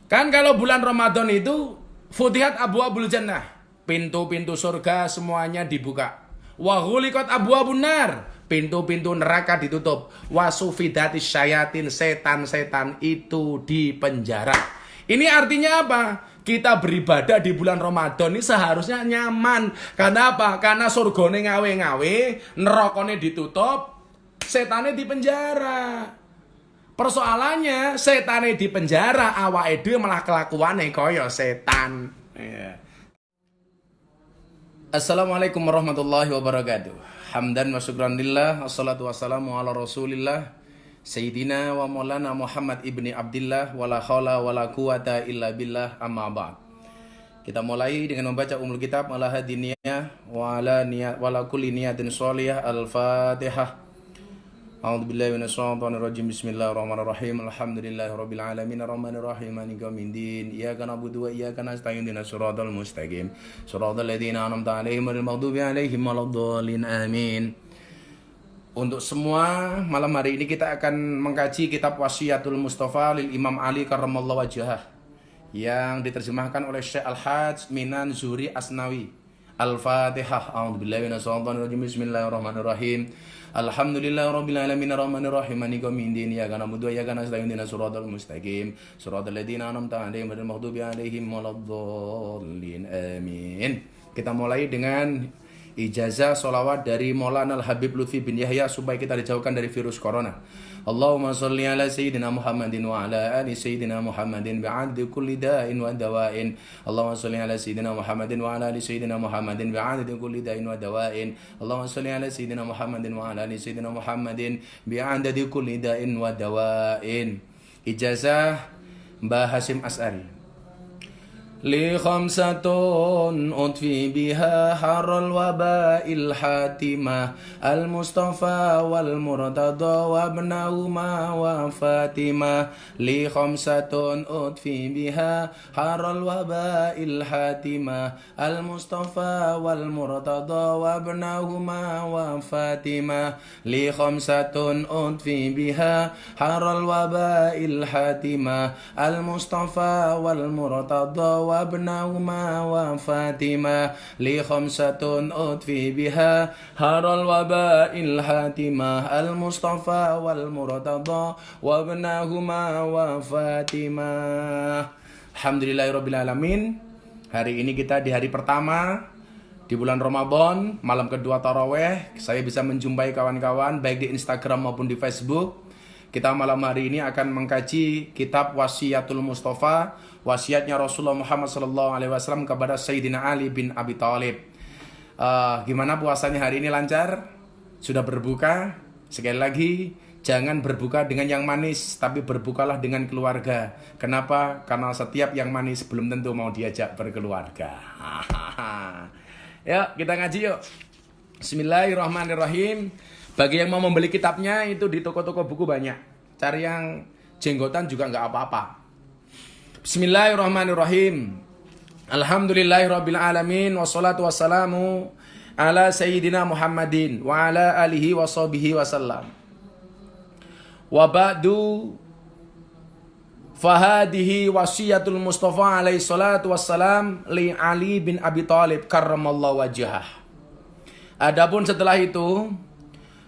Kan kalau bulan Ramadan itu futihat abwaabul jannah, pintu-pintu surga semuanya dibuka. Wa ghuliqat abwaabun nar, pintu-pintu neraka ditutup. Wa sufidatis syayatin, setan-setan itu dipenjara. Ini artinya apa? Kita beribadah di bulan Ramadan ini seharusnya nyaman. Karena apa? Karena surgane ngawe-ngawe, nerakane ditutup, setane dipenjara. Persoalannya setane di penjara, awake dhewe malah kelakuane kaya setan. Assalamualaikum warahmatullahi wabarakatuh. Hamdan wa syukran lillah, wassalatu wassalamu ala Rasulillah Sayyidina wa Maulana Muhammad ibni Abdillah, wala haula wala quwata illa billah, amma ba'd. Kita mulai dengan membaca umul kitab ala hadiniyah wa ala kulli niyatin sholihah. Al-Fatihah. A'udzubillahi minasyaitonir rajim. Bismillahirrahmanirrahim. Alhamdulillahirabbil alamin arrahmanir rahim maliki yaumiddin. Iyyaka na'budu wa iyyaka nasta'in ihdinas siratal mustaqim. Shiratal ladzina an'amta 'alaihim ghairil maghdubi 'alaihim waladdallin. Amin. Untuk semua, malam hari ini kita akan mengkaji kitab Wasiyatul Mustafa lil Imam Ali karramallahu wajhah yang diterjemahkan oleh Syekh Al-Hajj Minan Zuhri Asnawi. Al-Fatihah. A'udzubillahi minasyaitonir rajim. Bismillahirrahmanirrahim. Alhamdulillahirabbil alamin arrahmanir rahim maliki yaumiddin. Iyyaka na'budu wa iyyaka nasta'in ihdinas siratal mustaqim. Shiratal ladzina an'amta 'alaihim ghairil maghdubi 'alaihim waladdallin. Amin. Kita mulai dengan ijazah sholawat dari Maulana Al-Habib Lutfi bin Yahya supaya kita dijauhkan dari virus corona. Allahumma sholli ala sayyidina Muhammadin wa ala ali sayyidina Muhammadin bi'addi kulli da'in wa dawa'in. Allahumma sholli ala sayyidina Muhammadin wa ala ali sayyidina Muhammadin bi'addi kulli da'in wa dawa'in. Allahumma sholli ala sayyidina Muhammadin wa ala ali sayyidina Muhammadin bi'addi kulli da'in wa dawa'in. Ijazah Mbah Hasyim As'ari. Li khamsatun utfi biha harral waba'il hatimah al-Mustafa wal Murtada wa ibnahuma wa Fatimah. Li khamsatun utfi biha harral waba'il hatimah al-Mustafa wal Murtada wa ibnahuma wa Fatimah. Li khamsatun utfi biha harral waba'il hatimah al-Mustafa wal Murtada wa ibnahuma wa Fatimah. Li khamsatun utfi biha haral waba'il hatimah al-Mustafa wal Murtada wa ibnahuma wa Fatimah. Alhamdulillahirabbil alamin. Hari ini kita di hari pertama di bulan Ramadan, malam kedua tarawih. Saya bisa menjumpai kawan-kawan baik di Instagram maupun di Facebook. Kita malam hari ini akan mengkaji kitab Wasiyatul Mustafa, wasiatnya Rasulullah Muhammad SAW kepada Sayyidina Ali bin Abi Thalib. Gimana puasanya hari ini, lancar? Sudah berbuka? Sekali lagi, jangan berbuka dengan yang manis, tapi berbukalah dengan keluarga. Kenapa? Karena setiap yang manis belum tentu mau diajak berkeluarga. Yuk, kita ngaji yuk. Bismillahirrahmanirrahim. Bagi yang mau membeli kitabnya, itu di toko-toko buku banyak. Cari yang jenggotan juga nggak apa-apa. Bismillahirrahmanirrahim. Alhamdulillahirabbil alamin wassalatu wassalamu ala sayyidina Muhammadin wa ala alihi washabihi wasallam. Wa ba'du, fahadihi wasiyatul Mustafa alaihi salatu wassalam li Ali bin Abi Thalib karramallahu wajhah. Adapun setelah itu,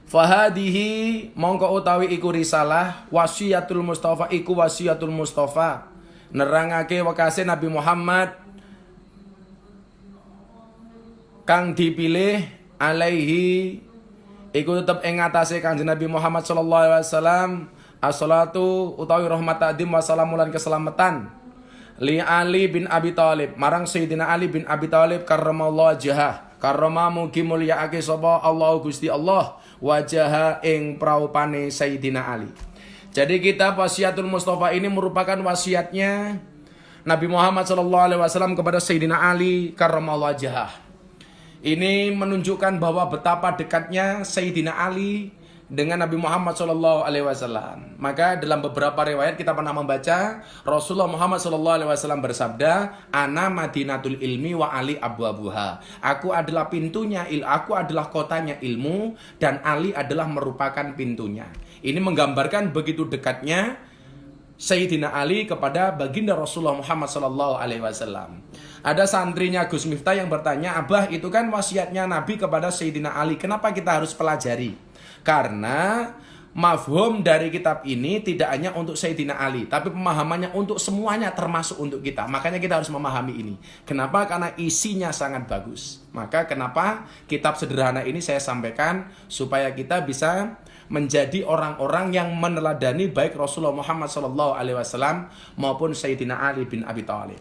fahadihi mongko utawi iku risalah wasiyatul Mustafa, iku wasiyatul Mustafa nerangake wekase Nabi Muhammad kang dipilih alaihi iku tetep ing atase Kanjeng Nabi Muhammad sallallahu alaihi wasallam as-salatu utawi rahmat ta'dim wa salamun lan keselamatan li Ali bin Abi Thalib marang Sayyidina Ali bin Abi Thalib karramallahu wajhah. Karrama mugi mulyaake sapa Allah Gusti Allah wajah ing praupane Sayyidina Ali. Jadi kitab Wasiyatul Mustafa ini merupakan wasiatnya Nabi Muhammad SAW kepada Sayyidina Ali karramallahu wajhah. Ini menunjukkan bahwa betapa dekatnya Sayyidina Ali dengan Nabi Muhammad SAW. Maka dalam beberapa riwayat kita pernah membaca Rasulullah Muhammad SAW bersabda, "Ana Madinatul ilmi wa Ali abwabuha." Aku adalah pintunya, aku adalah kotanya ilmu, dan Ali adalah merupakan pintunya. Ini menggambarkan begitu dekatnya Sayyidina Ali kepada baginda Rasulullah Muhammad SAW. Ada santrinya Gus Miftah yang bertanya, Abah itu kan wasiatnya Nabi kepada Sayyidina Ali, kenapa kita harus pelajari? Karena mafhum dari kitab ini tidak hanya untuk Sayyidina Ali, tapi pemahamannya untuk semuanya, termasuk untuk kita. Makanya kita harus memahami ini. Kenapa? Karena isinya sangat bagus. Maka kenapa kitab sederhana ini saya sampaikan, supaya kita bisa menjadi orang-orang yang meneladani baik Rasulullah Muhammad SAW maupun Sayyidina Ali bin Abi Thalib.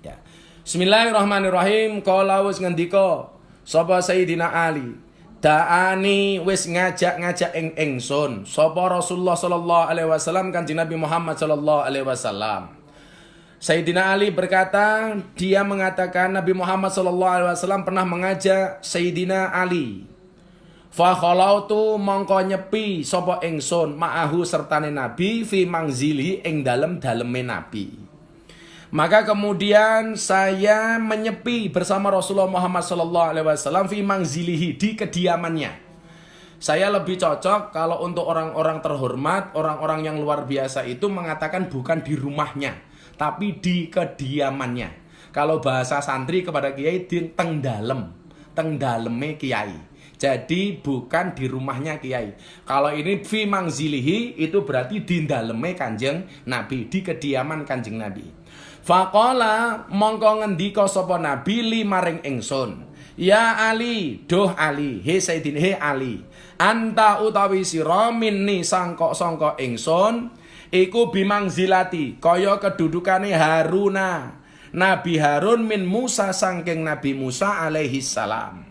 Ya. Bismillahirrahmanirrahim. Qala wis ngendika sapa Sayyidina Ali, Da'ani wis ngajak-ngajak ingsun sapa Rasulullah SAW Kanjeng Nabi Muhammad SAW. Sayyidina Ali berkata, dia mengatakan Nabi Muhammad SAW pernah mengajak Sayyidina Ali. Fa khalautu mongko nyepi sapa ingsun ma'ahu sertane Nabi fi mangzili ing dalem-daleme Nabi. Maka kemudian saya menyepi bersama Rasulullah Muhammad SAW fi mangzilihi, di kediamannya. Saya lebih cocok kalau untuk orang-orang terhormat, orang-orang yang luar biasa itu mengatakan bukan di rumahnya, tapi di kediamannya. Kalau bahasa santri kepada kiai di teng daleme kiai. Jadi bukan di rumahnya kiai. Kalau ini fi mangzilihi itu berarti di daleme Kanjeng Nabi, di kediaman Kanjeng Nabi. Faqala mongko ngendika sapa Nabi li maring ingsun, ya Ali, doh Ali, he Sayyidina he Ali, anta utawi sira minni sangka ingsun iku bimangzilati kaya kedudukane Haruna, Nabi Harun min Musa sangking Nabi Musa alaihi salam.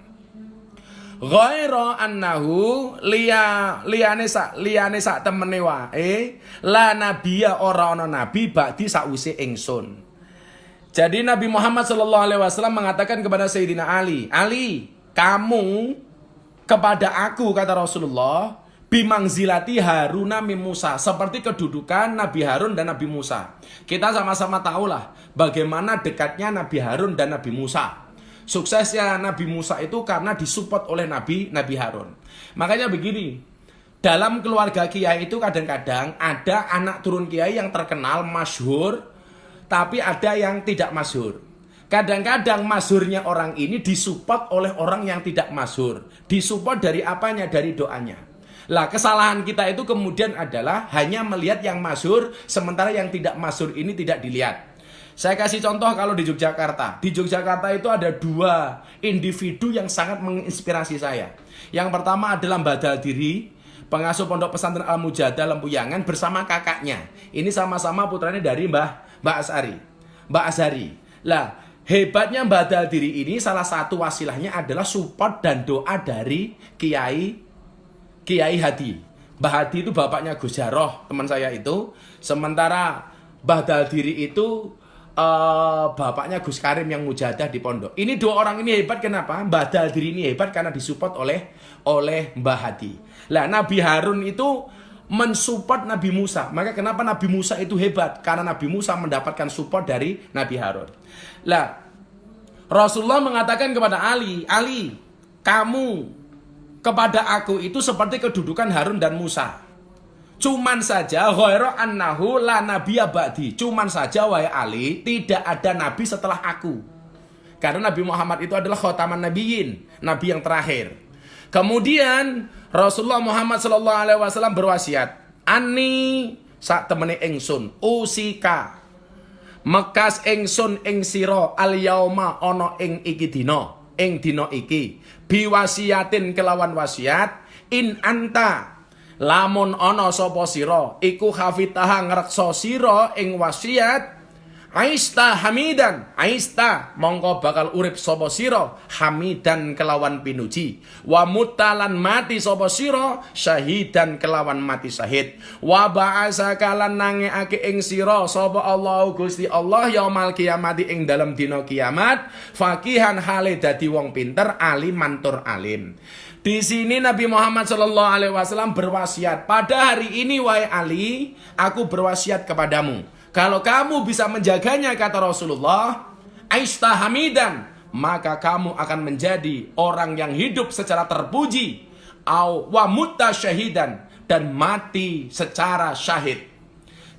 Ghaira annahu liyane sak temene wae la nabiya ora ana nabi ba'di sakwise ingsun. Jadi Nabi Muhammad SAW mengatakan kepada Sayyidina Ali, Ali, kamu kepada aku, kata Rasulullah, bimangzilati Haruna min Musa, seperti kedudukan Nabi Harun dan Nabi Musa. Kita sama-sama tahulah bagaimana dekatnya Nabi Harun dan Nabi Musa. Suksesnya Nabi Musa itu karena disupport oleh Nabi Harun. Makanya begini, dalam keluarga kiai itu kadang-kadang ada anak turun kiai yang terkenal, masyhur, tapi ada yang tidak masyhur. Kadang-kadang masyhurnya orang ini disupport oleh orang yang tidak masyhur. Disupport dari apanya? Dari doanya. Lah, kesalahan kita itu kemudian adalah hanya melihat yang masyhur, sementara yang tidak masyhur ini tidak dilihat. Saya kasih contoh kalau di Yogyakarta. Di Yogyakarta itu ada dua individu yang sangat menginspirasi saya. Yang pertama adalah Mbah Daldiri, pengasuh Pondok Pesantren Al-Mujadah Lempuyangan bersama kakaknya. Ini sama-sama putranya dari Mbah Azhari. Lah, hebatnya Mbah Daldiri ini salah satu wasilahnya adalah support dan doa dari Kiai Hadi. Mbah Hadi itu bapaknya Gus Jaroh, teman saya itu. Sementara Mbah Daldiri itu bapaknya Gus Karim yang mujadah di pondok. Ini dua orang ini hebat, kenapa? Mbah Daldiri ini hebat karena disupport oleh Mbah Hadi. Lah, Nabi Harun itu mensupport Nabi Musa. Maka kenapa Nabi Musa itu hebat? Karena Nabi Musa mendapatkan support dari Nabi Harun. Lah, Rasulullah mengatakan kepada Ali, Ali, kamu kepada aku itu seperti kedudukan Harun dan Musa. Cuman saja ghaira annahu la nabiyya ba'di. Cuman saja wahai Ali, tidak ada nabi setelah aku. Karena Nabi Muhammad itu adalah khataman nabiyyin, nabi yang terakhir. Kemudian Rasulullah Muhammad SAW berwasiat, Ani sak temene ingsun usika mekas ingsun ing sira al yauma ana ing iki dina, ing dina iki biwasiatin kelawan wasiat in anta lamun ana sapa sira iku hafitaha ngreksa sira ing wasiat aista hamidan, aista mongko bakal urip sapa sira hamidan kelawan pinuji, wa mutalan mati sapa sira syahidan kelawan mati syahid, wa ba'asaka lan nangeake ing sira sapa Allah Gusti Allah yaumal kiamati ing dalam dina kiamat faqihan hale dadi wong pinter alim mantur alim. Di sini Nabi Muhammad SAW berwasiat, pada hari ini wahai Ali, aku berwasiat kepadamu. Kalau kamu bisa menjaganya, kata Rasulullah, aista hamidan, maka kamu akan menjadi orang yang hidup secara terpuji, wa mutta syahidan, dan mati secara syahid.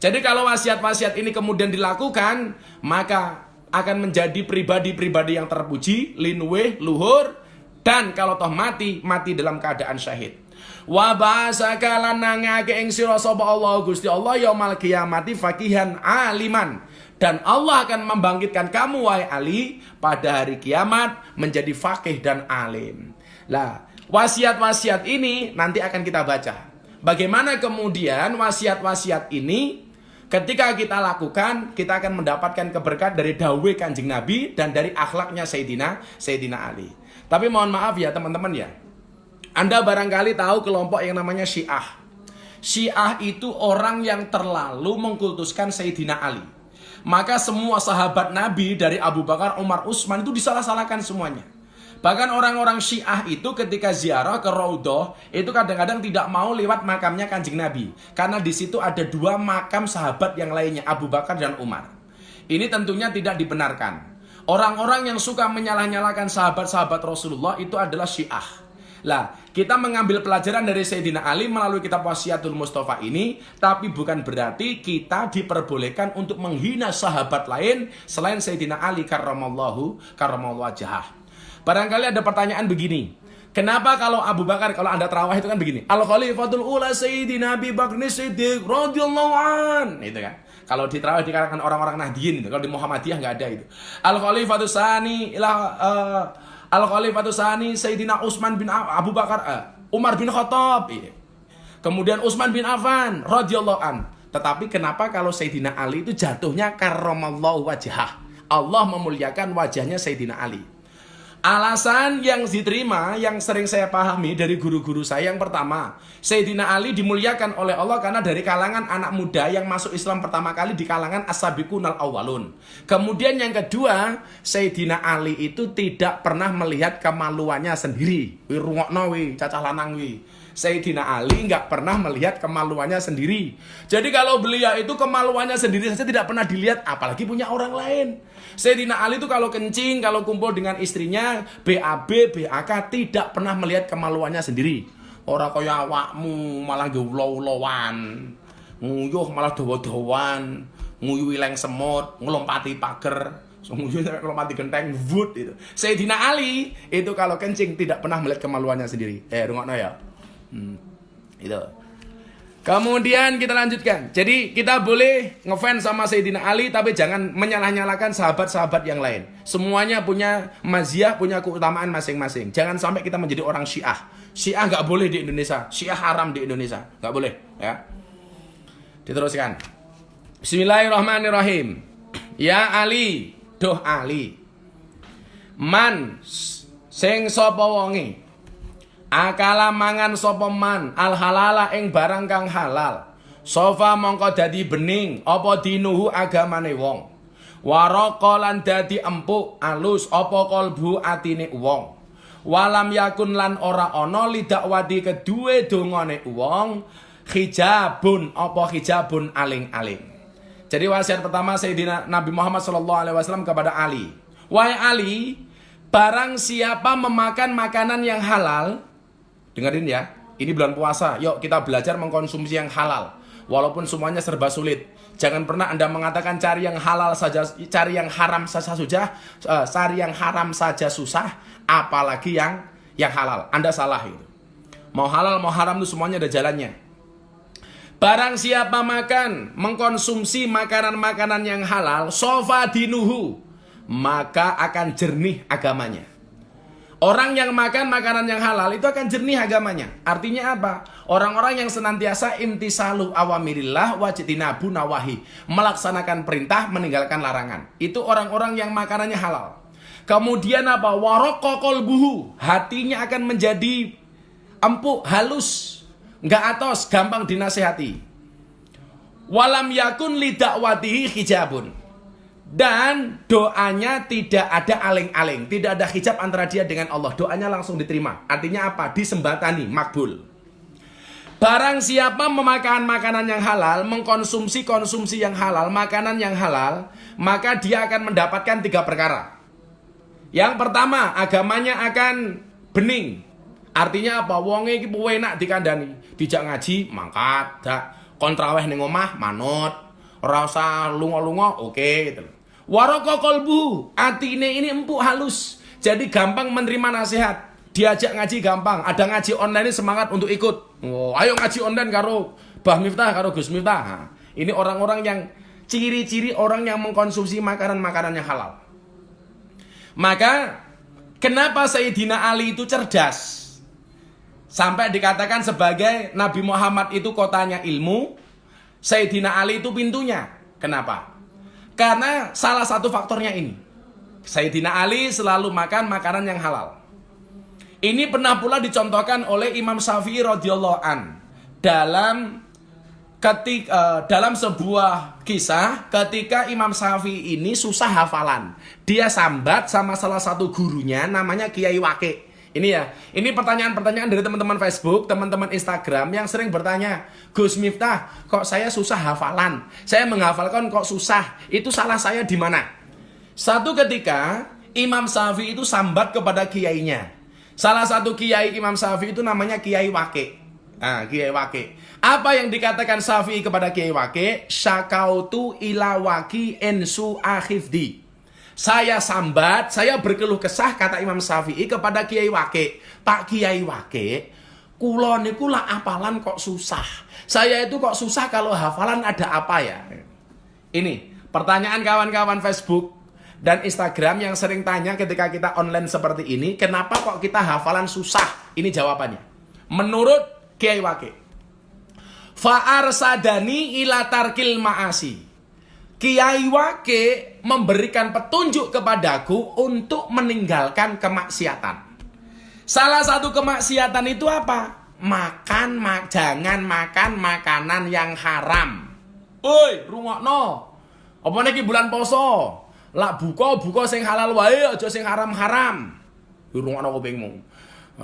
Jadi kalau wasiat-wasiat ini kemudian dilakukan, maka akan menjadi pribadi-pribadi yang terpuji, linwe, luhur, dan kalau toh mati, mati dalam keadaan syahid. Wa ba'asaka lan nangake ing sira sapa Allah Gusti Allah yaumul qiyamati faqihan aliman. Dan Allah akan membangkitkan kamu wahai Ali pada hari kiamat menjadi faqih dan alim. Lah, wasiat-wasiat ini nanti akan kita baca. Bagaimana kemudian wasiat-wasiat ini ketika kita lakukan, kita akan mendapatkan keberkahan dari dawuh Kanjeng Nabi dan dari akhlaknya Sayyidina Ali. Tapi mohon maaf ya teman-teman ya. Anda barangkali tahu kelompok yang namanya Syiah. Syiah itu orang yang terlalu mengkultuskan Sayyidina Ali. Maka semua sahabat Nabi dari Abu Bakar, Umar, Utsman itu disalah-salahkan semuanya. Bahkan orang-orang Syiah itu ketika ziarah ke Raudhah itu kadang-kadang tidak mau lewat makamnya Kanjeng Nabi. Karena di situ ada 2 makam sahabat yang lainnya, Abu Bakar dan Umar. Ini tentunya tidak dibenarkan. Orang-orang yang suka menyalah-nyalahkan sahabat-sahabat Rasulullah itu adalah Syiah. Lah, kita mengambil pelajaran dari Sayyidina Ali melalui kitab Wasiatul Mustafa ini, tapi bukan berarti kita diperbolehkan untuk menghina sahabat lain selain Sayyidina Ali karramallahu wajhah. Barangkali ada pertanyaan begini. Kenapa kalau Abu Bakar, kalau Anda tarawih itu kan begini. Al-Khalifatul Ula Sayyidina Abi Bakr Siddiq radhiyallahu an. Itu kan. Kalau di tarawih di kalangan orang-orang Nahdien itu, kalau di Muhammadiyah enggak ada itu. Al-Khalifatus Tsani Al-Khalifatus Tsani Sayyidina Utsman bin Abu Bakar Umar bin Khattab. Kemudian Utsman bin Affan radhiyallahu an. Tetapi kenapa kalau Sayyidina Ali itu jatuhnya karramallahu wajhah? Allah memuliakan wajahnya Sayyidina Ali. Alasan yang diterima, yang sering saya pahami dari guru-guru saya, yang pertama, Sayyidina Ali dimuliakan oleh Allah karena dari kalangan anak muda yang masuk Islam pertama kali di kalangan as-sabiqunal awwalun. Kemudian yang kedua, Sayyidina Ali itu tidak pernah melihat kemaluannya sendiri. Wi rungokno wi, cacah lanang wi. Sayyidina Ali nggak pernah melihat kemaluannya sendiri. Jadi kalau beliau itu kemaluannya sendiri saja tidak pernah dilihat, apalagi punya orang lain. Sayyidina Ali itu kalau kencing, kalau kumpul dengan istrinya, BAB, BAK, tidak pernah melihat kemaluannya sendiri. Orang kaya awakmu malah geulo-ulowan, nguyuh malah dawa-dawan, nguyuh ileng semut, ngelompati pager, nguyuh ngelompati genteng, wood itu. Sayyidina Ali itu kalau kencing tidak pernah melihat kemaluannya sendiri. Rungokno ya. Itu. Kemudian kita lanjutkan. Jadi kita boleh ngefans sama Sayyidina Ali, tapi jangan menyalah-nyalahkan sahabat-sahabat yang lain. Semuanya punya maziyah, punya keutamaan masing-masing. Jangan sampai kita menjadi orang Syiah. Syiah nggak boleh di Indonesia. Syiah haram di Indonesia. Nggak boleh. Ya. Diteruskan. Bismillahirrahmanirrahim. Ya Ali, doh Ali. Man sing sapa wonge akala mangan sapa man al halala ing barang kang halal, sofa mongko dadi bening apa dinuhu agamane wong, waraka lan dadi empuk alus apa kalbu atine wong, walam yakun lan ora ana lidakwati kedue dongane wong hijabun apa hijabun aling-aling. Jadi wasiat pertama Sayyidina Nabi Muhammad SAW kepada Ali, wahai Ali, barang siapa memakan makanan yang halal, dengerin ya, ini bulan puasa, yuk kita belajar mengkonsumsi yang halal. Walaupun semuanya serba sulit. Jangan pernah Anda mengatakan cari yang halal saja, cari yang haram saja susah, cari yang haram saja susah, apalagi yang halal. Anda salah itu. Mau halal mau haram itu semuanya ada jalannya. Barang siapa makan, mengkonsumsi makanan-makanan yang halal, sofa dinuhu, maka akan jernih agamanya. Orang yang makan makanan yang halal itu akan jernih agamanya. Artinya apa? Orang-orang yang senantiasa imtisalu awamirillah wajtinabu nawahi, melaksanakan perintah, meninggalkan larangan. Itu orang-orang yang makanannya halal. Kemudian apa? Waraqqa qalbuhu, hatinya akan menjadi empuk, halus, enggak atos, gampang dinasehati. Walam yakun lidakwatihi hijabun. Dan doanya tidak ada aling-aling, tidak ada hijab antara dia dengan Allah. Doanya langsung diterima. Artinya apa? Disembatani, makbul. Barang siapa memakan makanan yang halal, mengkonsumsi konsumsi yang halal, makanan yang halal, maka dia akan mendapatkan 3 perkara. Yang pertama, agamanya akan bening. Artinya apa? Wonge iki enak dikandani. Dijak ngaji, mangkat, dak kontraweh ning omah, manut. rasa lunga-lunga, oke gitu. Waraka qalbu, atine ini empuk halus. Jadi gampang menerima nasihat. Diajak ngaji gampang. Ada ngaji online ini semangat untuk ikut. Oh, ayo ngaji online karo Bah Miftah, karo Gus Miftah. Nah, ini orang-orang yang ciri-ciri orang yang mengkonsumsi makanan-makanan yang halal. Maka kenapa Sayyidina Ali itu cerdas? Sampai dikatakan sebagai Nabi Muhammad itu kotanya ilmu, Sayyidina Ali itu pintunya. Kenapa? Karena salah satu faktornya ini. Sayyidina Ali selalu makan makanan yang halal. Ini pernah pula dicontohkan oleh Imam Syafi'i radhiyallahu an dalam sebuah kisah ketika Imam Syafi'i ini susah hafalan. Dia sambat sama salah satu gurunya namanya Kiai Waqi. Ini ya, ini pertanyaan-pertanyaan dari teman-teman Facebook, teman-teman Instagram yang sering bertanya, Gus Miftah, kok saya susah hafalan? Saya menghafalkan kok susah? Itu salah saya di mana? Satu ketika Imam Syafi'i itu sambat kepada kiainya. Salah satu kiai Imam Syafi'i itu namanya Kiai Waqi. Nah, Kiai Waqi. Apa yang dikatakan Syafi'i kepada Kiai Waqi? Syakautu ila waqi ensu akhifdi. Saya sambat, saya berkeluh kesah, kata Imam Syafi'i kepada Kiai Waqi. Pak Kiai Waqi, kula niku lah hafalan kok susah. Saya itu kok susah kalau hafalan ada apa ya? Ini pertanyaan kawan-kawan Facebook dan Instagram yang sering tanya ketika kita online seperti ini, kenapa kok kita hafalan susah? Ini jawabannya. Menurut Kiai Waqi, fa'arsadani ila tarkil ma'asi. Kiai Waqi memberikan petunjuk kepadaku untuk meninggalkan kemaksiatan. Salah satu kemaksiatan itu apa? Jangan makan makanan yang haram. Oi, rungokno. Apa niki bulan poso? Lah buka sing halal wae, aja sing haram-haram. Rungokno kupingmu.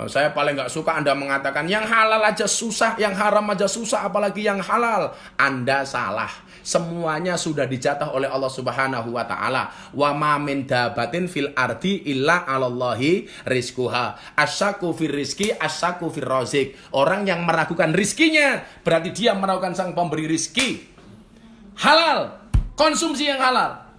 Saya paling gak suka Anda mengatakan yang halal aja susah, yang haram aja susah, apalagi yang halal. Anda salah. Semuanya sudah dijatah oleh Allah Subhanahu wa taala. Wa ma min dabatin fil ardi illa 'alallahi rizquha. Asyaku fir rizqi, asyaku fir razik. Orang yang meragukan rizkinya berarti dia meragukan sang pemberi rizki. Halal, konsumsi yang halal.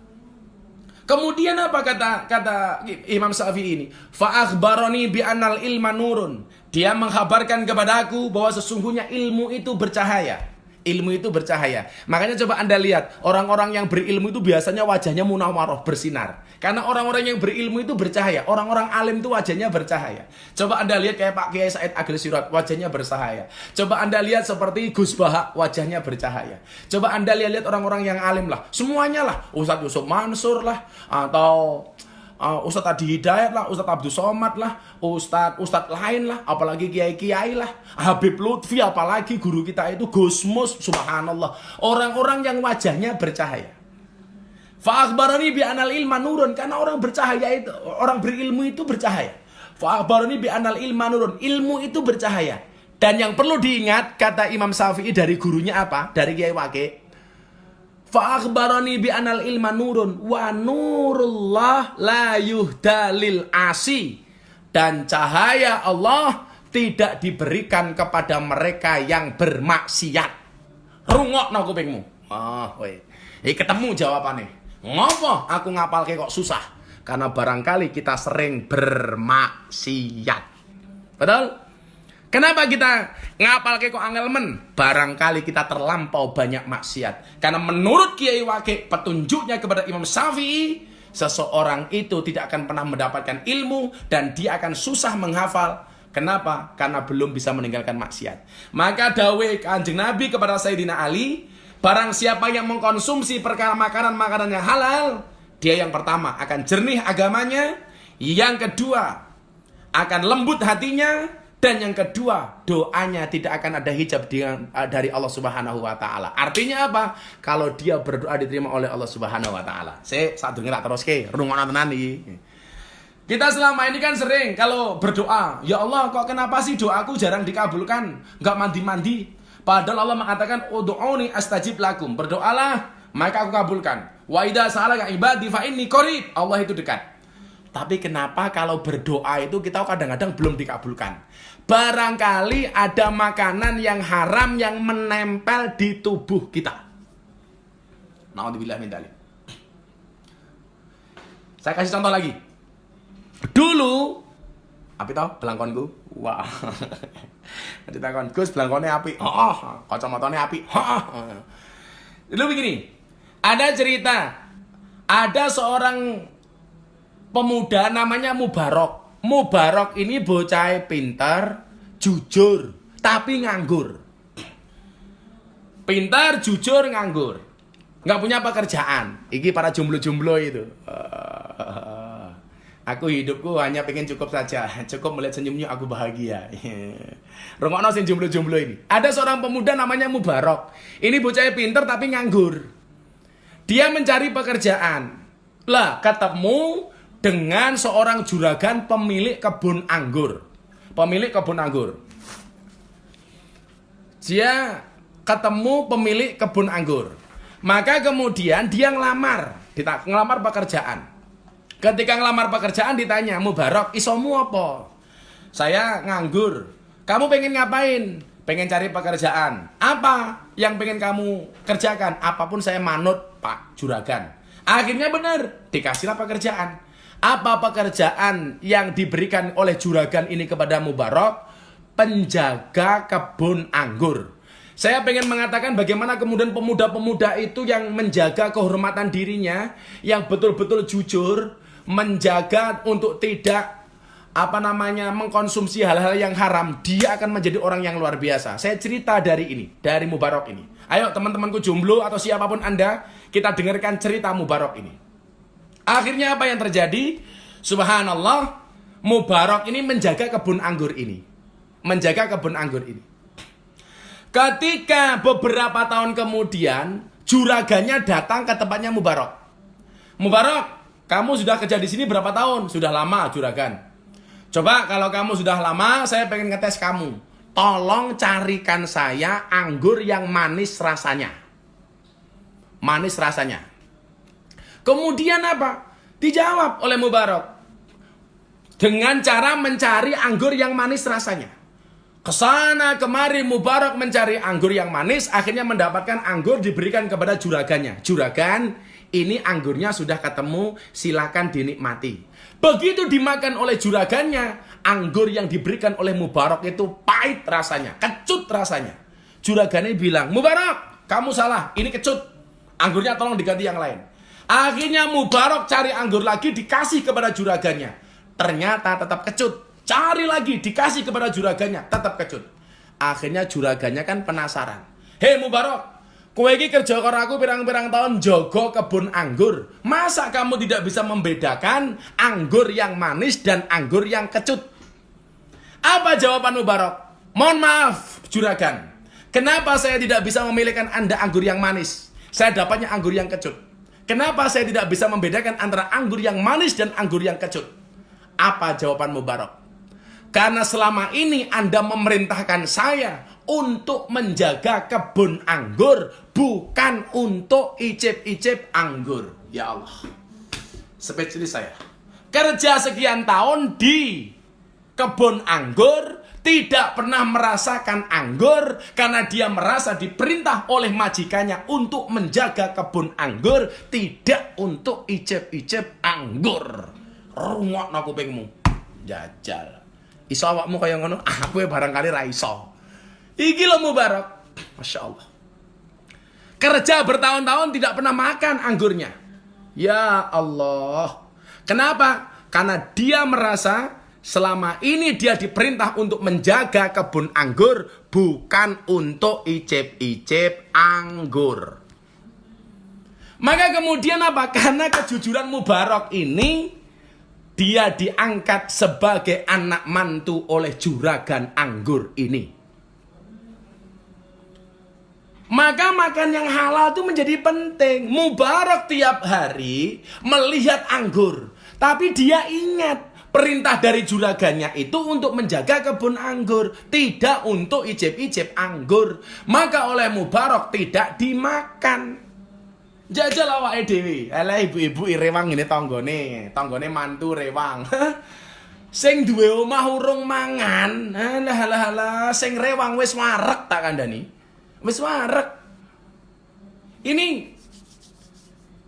Kemudian apa kata Imam Syafi'i ini? Fa akhbarani bi anal ilma nurun. Dia menghabarkan kepadaku bahwa sesungguhnya ilmu itu bercahaya. Ilmu itu bercahaya. Makanya coba Anda lihat, orang-orang yang berilmu itu biasanya wajahnya munawwaroh, bersinar. Karena orang-orang yang berilmu itu bercahaya. Orang-orang alim itu wajahnya bercahaya. Coba Anda lihat kayak Pak Kiai Said Agil Sirot, wajahnya bercahaya. Coba Anda lihat seperti Gus Baha, wajahnya bercahaya. Coba Anda lihat orang-orang yang alim lah. Semuanya lah. Ustadz Yusuf Mansur lah. Atau Ustadz Adi Hidayat lah, Ustadz Abdul Somad lah, Ustadz lain lah, apalagi kiai-kiai lah, Habib Lutfi, apalagi guru kita itu Gusmus, subhanallah. Orang-orang yang wajahnya bercahaya. Fa'akhbarani bi anal ilma nurun, karena orang bercahaya itu, orang berilmu itu bercahaya. Fa'akhbarani bi anal ilma nurun, ilmu itu bercahaya. Dan yang perlu diingat, kata Imam Syafi'i dari gurunya apa? Dari Kiai Waqi. Fa'akhbarani bi anal ilma nurun wa nurullah la yuhdalil asi. Dan cahaya Allah tidak diberikan kepada mereka yang bermaksiat. Rungokno kupingmu. Ini ketemu jawabannya. Ngopo aku ngapalke kok susah? Karena barangkali kita sering bermaksiat. Betul? Kenapa kita ngapalke kok angel men? Barangkali kita terlampau banyak maksiat. Karena menurut Kiai Waqi, petunjuknya kepada Imam Syafi'i, seseorang itu tidak akan pernah mendapatkan ilmu dan dia akan susah menghafal. Kenapa? Karena belum bisa meninggalkan maksiat. Maka dawuh Kanjeng Nabi kepada Sayyidina Ali, barang siapa yang mengkonsumsi perkara makanan-makanan yang halal, dia yang pertama akan jernih agamanya, yang kedua akan lembut hatinya, dan yang kedua, doanya tidak akan ada hijab dari Allah Subhanahu wa taala. Artinya apa? Kalau dia berdoa diterima oleh Allah Subhanahu wa taala. Saya saat dengar terus ke rungono tenan iki. Kita selama ini kan sering kalau berdoa, ya Allah kok kenapa sih doaku jarang dikabulkan? Enggak mandi-mandi. Padahal Allah mengatakan ud'uni astajib lakum. Berdoalah, maka aku kabulkan. Wa idza sa'alaka ibadi fa inni qarib. Allah itu dekat. Tapi kenapa kalau berdoa itu kita kadang-kadang belum dikabulkan? Barangkali ada makanan yang haram yang menempel di tubuh kita. Naudzubillah min dzalik. Saya kasih contoh lagi. Dulu api tau belangkonku. Wah. Ditakon, "Gus, belangkone api." Heeh. Kacamatane api. Heeh. Dulu begini. Ada cerita. Ada seorang pemuda namanya Mubarok. Mubarok ini bocah pintar, jujur, tapi nganggur. Pintar, jujur, nganggur. Nggak punya pekerjaan. Iki para jomblo-jomblo itu. Aku hidupku hanya pengen cukup saja. Cukup melihat senyumnya aku bahagia. Rungokno sing jomblo-jomblo ini. Ada seorang pemuda namanya Mubarok. Ini bocah pintar tapi nganggur. Dia mencari pekerjaan. Lah, ketemu dengan seorang juragan pemilik kebun anggur. Pemilik kebun anggur. Dia ketemu pemilik kebun anggur. Maka kemudian dia ngelamar pekerjaan. Ketika ngelamar pekerjaan ditanya, "Mubarok, isomu apa?" "Saya nganggur." "Kamu pengen ngapain?" "Pengen cari pekerjaan." "Apa yang pengen kamu kerjakan?" "Apapun saya manut, Pak Juragan." Akhirnya benar, dikasihlah pekerjaan. Apa pekerjaan yang diberikan oleh juragan ini kepada Mubarok? Penjaga kebun anggur. Saya pengen mengatakan bagaimana kemudian pemuda-pemuda itu yang menjaga kehormatan dirinya, yang betul-betul jujur, menjaga untuk tidak mengkonsumsi hal-hal yang haram, dia akan menjadi orang yang luar biasa. Saya cerita dari Mubarok ini. Ayo teman-temanku jomblo atau siapapun Anda, kita dengarkan cerita Mubarok ini. Akhirnya apa yang terjadi? Subhanallah, Mubarok ini menjaga kebun anggur ini. Ketika beberapa tahun kemudian, juragannya datang ke tempatnya Mubarok. "Mubarok, kamu sudah kerja di sini berapa tahun?" "Sudah lama, juragan." "Coba kalau kamu sudah lama, saya pengen ngetes kamu. Tolong carikan saya anggur yang manis rasanya." Manis rasanya. Kemudian apa? Dijawab oleh Mubarok. Dengan cara mencari anggur yang manis rasanya. Kesana kemari Mubarok mencari anggur yang manis, akhirnya mendapatkan anggur diberikan kepada juragannya. "Juragan, ini anggurnya sudah ketemu, silakan dinikmati." Begitu dimakan oleh juragannya, anggur yang diberikan oleh Mubarok itu pahit rasanya, kecut rasanya. Juragannya bilang, "Mubarok, kamu salah, ini kecut. Anggurnya tolong diganti yang lain." Akhirnya Mubarok cari anggur lagi, dikasih kepada juragannya. Ternyata tetap kecut. Cari lagi, dikasih kepada juragannya, tetap kecut. Akhirnya juragannya kan penasaran. "Hei Mubarok, kowe iki kerja karo aku pirang-pirang tahun jaga kebun anggur. Masa kamu tidak bisa membedakan anggur yang manis dan anggur yang kecut?" Apa jawaban Mubarok? "Mohon maaf, juragan. Kenapa saya tidak bisa memilihkan Anda anggur yang manis? Saya dapatnya anggur yang kecut. Kenapa saya tidak bisa membedakan antara anggur yang manis dan anggur yang kecut?" Apa jawaban Mubarok? "Karena selama ini Anda memerintahkan saya untuk menjaga kebun anggur, bukan untuk icip-icip anggur." Ya Allah, spesialis saya. Kerja sekian tahun di kebun anggur, tidak pernah merasakan anggur, karena dia merasa diperintah oleh majikannya untuk menjaga kebun anggur, tidak untuk icip-icip anggur. Rungokno kupingmu, jajal. Iso awakmu kaya ngono, aku barangkali ra iso. Iki lho Mubarok, Masya Allah. Kerja bertahun-tahun tidak pernah makan anggurnya. Ya Allah. Kenapa? Karena dia merasa selama ini dia diperintah untuk menjaga kebun anggur, bukan untuk icip-icip anggur. Maka kemudian apa? Karena kejujuran Mubarok ini, dia diangkat sebagai anak mantu oleh juragan anggur ini. Maka makan yang halal itu menjadi penting. Mubarok tiap hari melihat anggur, tapi dia ingat perintah dari juragannya itu untuk menjaga kebun anggur, tidak untuk icip-icip anggur. Maka oleh Mubarok tidak dimakan. Jajal awake dhewe. Alah ibu-ibu rewang ngene tanggane mantu rewang. Sing duwe omah urung mangan. Alah sing rewang wis wareg tak kandhani. Wis wareg. Ini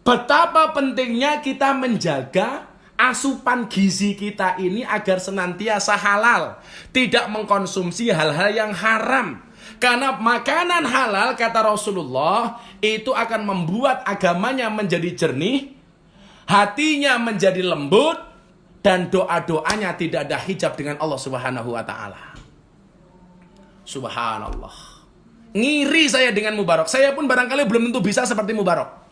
Betapa pentingnya kita menjaga asupan gizi kita ini agar senantiasa halal, tidak mengkonsumsi hal-hal yang haram. Karena makanan halal, kata Rasulullah, itu akan membuat agamanya menjadi jernih, hatinya menjadi lembut, dan doa-doanya tidak ada hijab dengan Allah Subhanahu wa Ta'ala. Subhanallah. Ngiri saya dengan Mubarak. Saya pun barangkali belum tentu bisa seperti Mubarak.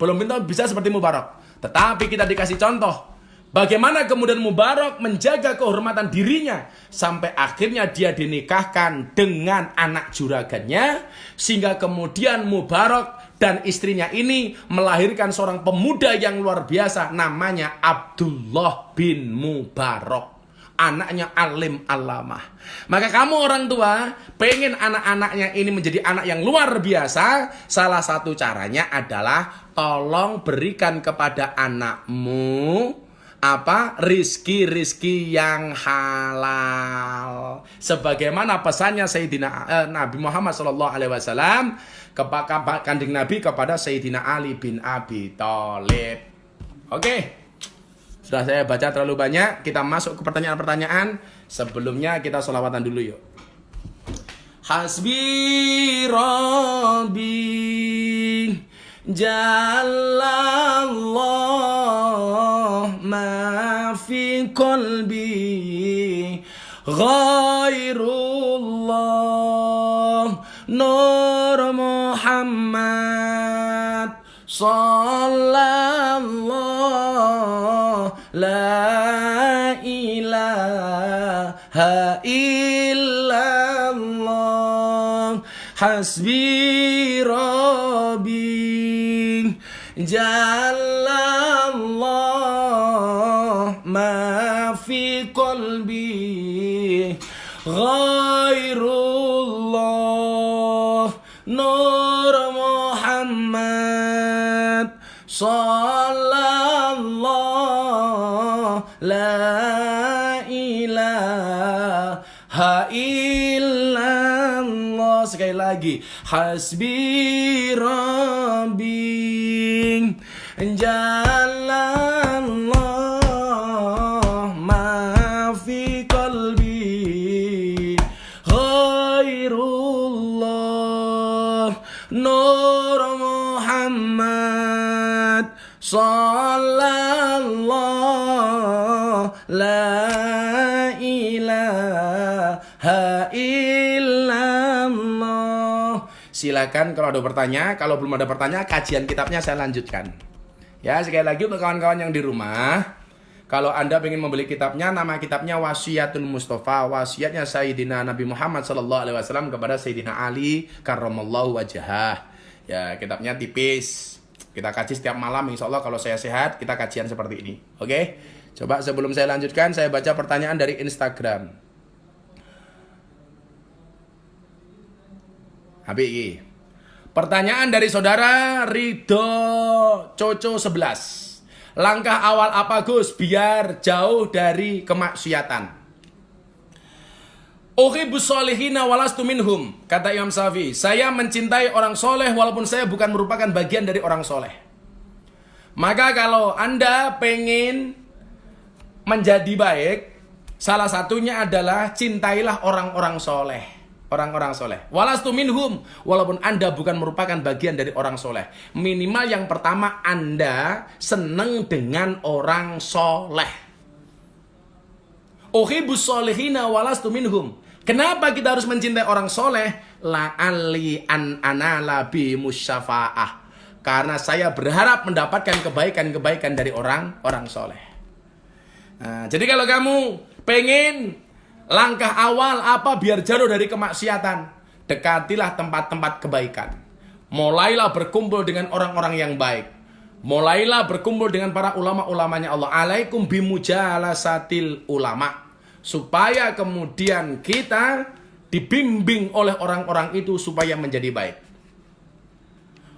Belum tentu bisa seperti Mubarak. Tetapi kita dikasih contoh bagaimana kemudian Mubarak menjaga kehormatan dirinya sampai akhirnya dia dinikahkan dengan anak juragannya, sehingga kemudian Mubarak dan istrinya ini melahirkan seorang pemuda yang luar biasa, namanya Abdullah bin Mubarak. Anaknya alim alamah. Maka kamu orang tua pengen anak-anaknya ini menjadi anak yang luar biasa, salah satu caranya adalah tolong berikan kepada anakmu rizki yang halal. Sebagaimana pesannya Sayyidina Nabi Muhammad SAW kepada Kanjeng Nabi kepada Sayyidina Ali bin Abi Thalib. Oke. Sudah saya baca terlalu banyak, kita masuk ke pertanyaan-pertanyaan. Sebelumnya kita sholawatan dulu yuk. Hasbi Rabbi Jalallah ma fi qalbi ghairullah Nur Muhammad Sallallahu la ilaha illallah Hasbi Rabbi Jalallah ma fi qalbi ghairullah Nur Muhammad Sallallahu la ilaha illallah. Sekali lagi, Hasbi Rabbi Jalallah ma fi qalbi ghairullah Nur Muhammad Sallallahu la ilaha illallah. Silakan kalau ada pertanyaan. Kalau belum ada pertanyaan, kajian kitabnya saya lanjutkan. Ya, sekali lagi untuk kawan-kawan yang di rumah, kalau Anda ingin membeli kitabnya, nama kitabnya Wasiatul Mustafa, wasiatnya Sayyidina Nabi Muhammad SAW kepada Sayyidina Ali karramallahu wajhah. Ya, kitabnya tipis. Kita kaji setiap malam, insya Allah kalau saya sehat, kita kajian seperti ini. Oke? Coba sebelum saya lanjutkan, saya baca pertanyaan dari Instagram. HBI. Pertanyaan dari saudara Ridho Coco 11. Langkah awal apa Gus biar jauh dari kemaksiatan? Uhibbus solihina walastu minhum. Kata Imam Syafi'i, saya mencintai orang soleh walaupun saya bukan merupakan bagian dari orang soleh. Maka kalau Anda pengen menjadi baik, salah satunya adalah cintailah orang-orang soleh. Orang-orang soleh. Walastu minhum. Walaupun Anda bukan merupakan bagian dari orang soleh. Minimal yang pertama, Anda senang dengan orang soleh. Uhibbus solihina walastu minhum. Kenapa kita harus mencintai orang soleh? La'alli an anala bi musyafa'ah. Karena saya berharap mendapatkan kebaikan-kebaikan dari orang soleh. Nah, jadi kalau kamu pengen langkah awal apa biar jauh dari kemaksiatan, dekatilah tempat-tempat kebaikan. Mulailah berkumpul dengan orang-orang yang baik. Mulailah berkumpul dengan para ulama-ulamanya Allah. Alaikum bimujalasatil ulama. Supaya kemudian kita dibimbing oleh orang-orang itu supaya menjadi baik.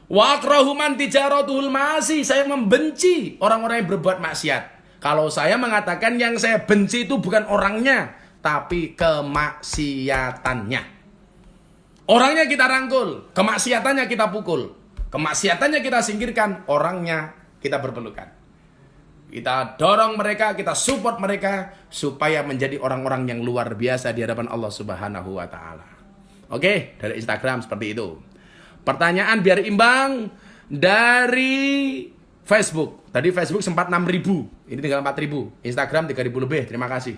Wa akrahu man tijaratuhul ma'asi. Saya membenci orang-orang yang berbuat maksiat. Kalau saya mengatakan yang saya benci itu bukan orangnya, tapi kemaksiatannya. Orangnya kita rangkul, kemaksiatannya kita pukul. Kemaksiatannya kita singkirkan, orangnya kita berpelukan. Kita dorong mereka, kita support mereka supaya menjadi orang-orang yang luar biasa di hadapan Allah Subhanahu wa taala. Oke, dari Instagram seperti itu. Pertanyaan biar imbang dari Facebook. Tadi Facebook sempat 6.000, ini tinggal 4.000. Instagram 3.000 lebih. Terima kasih.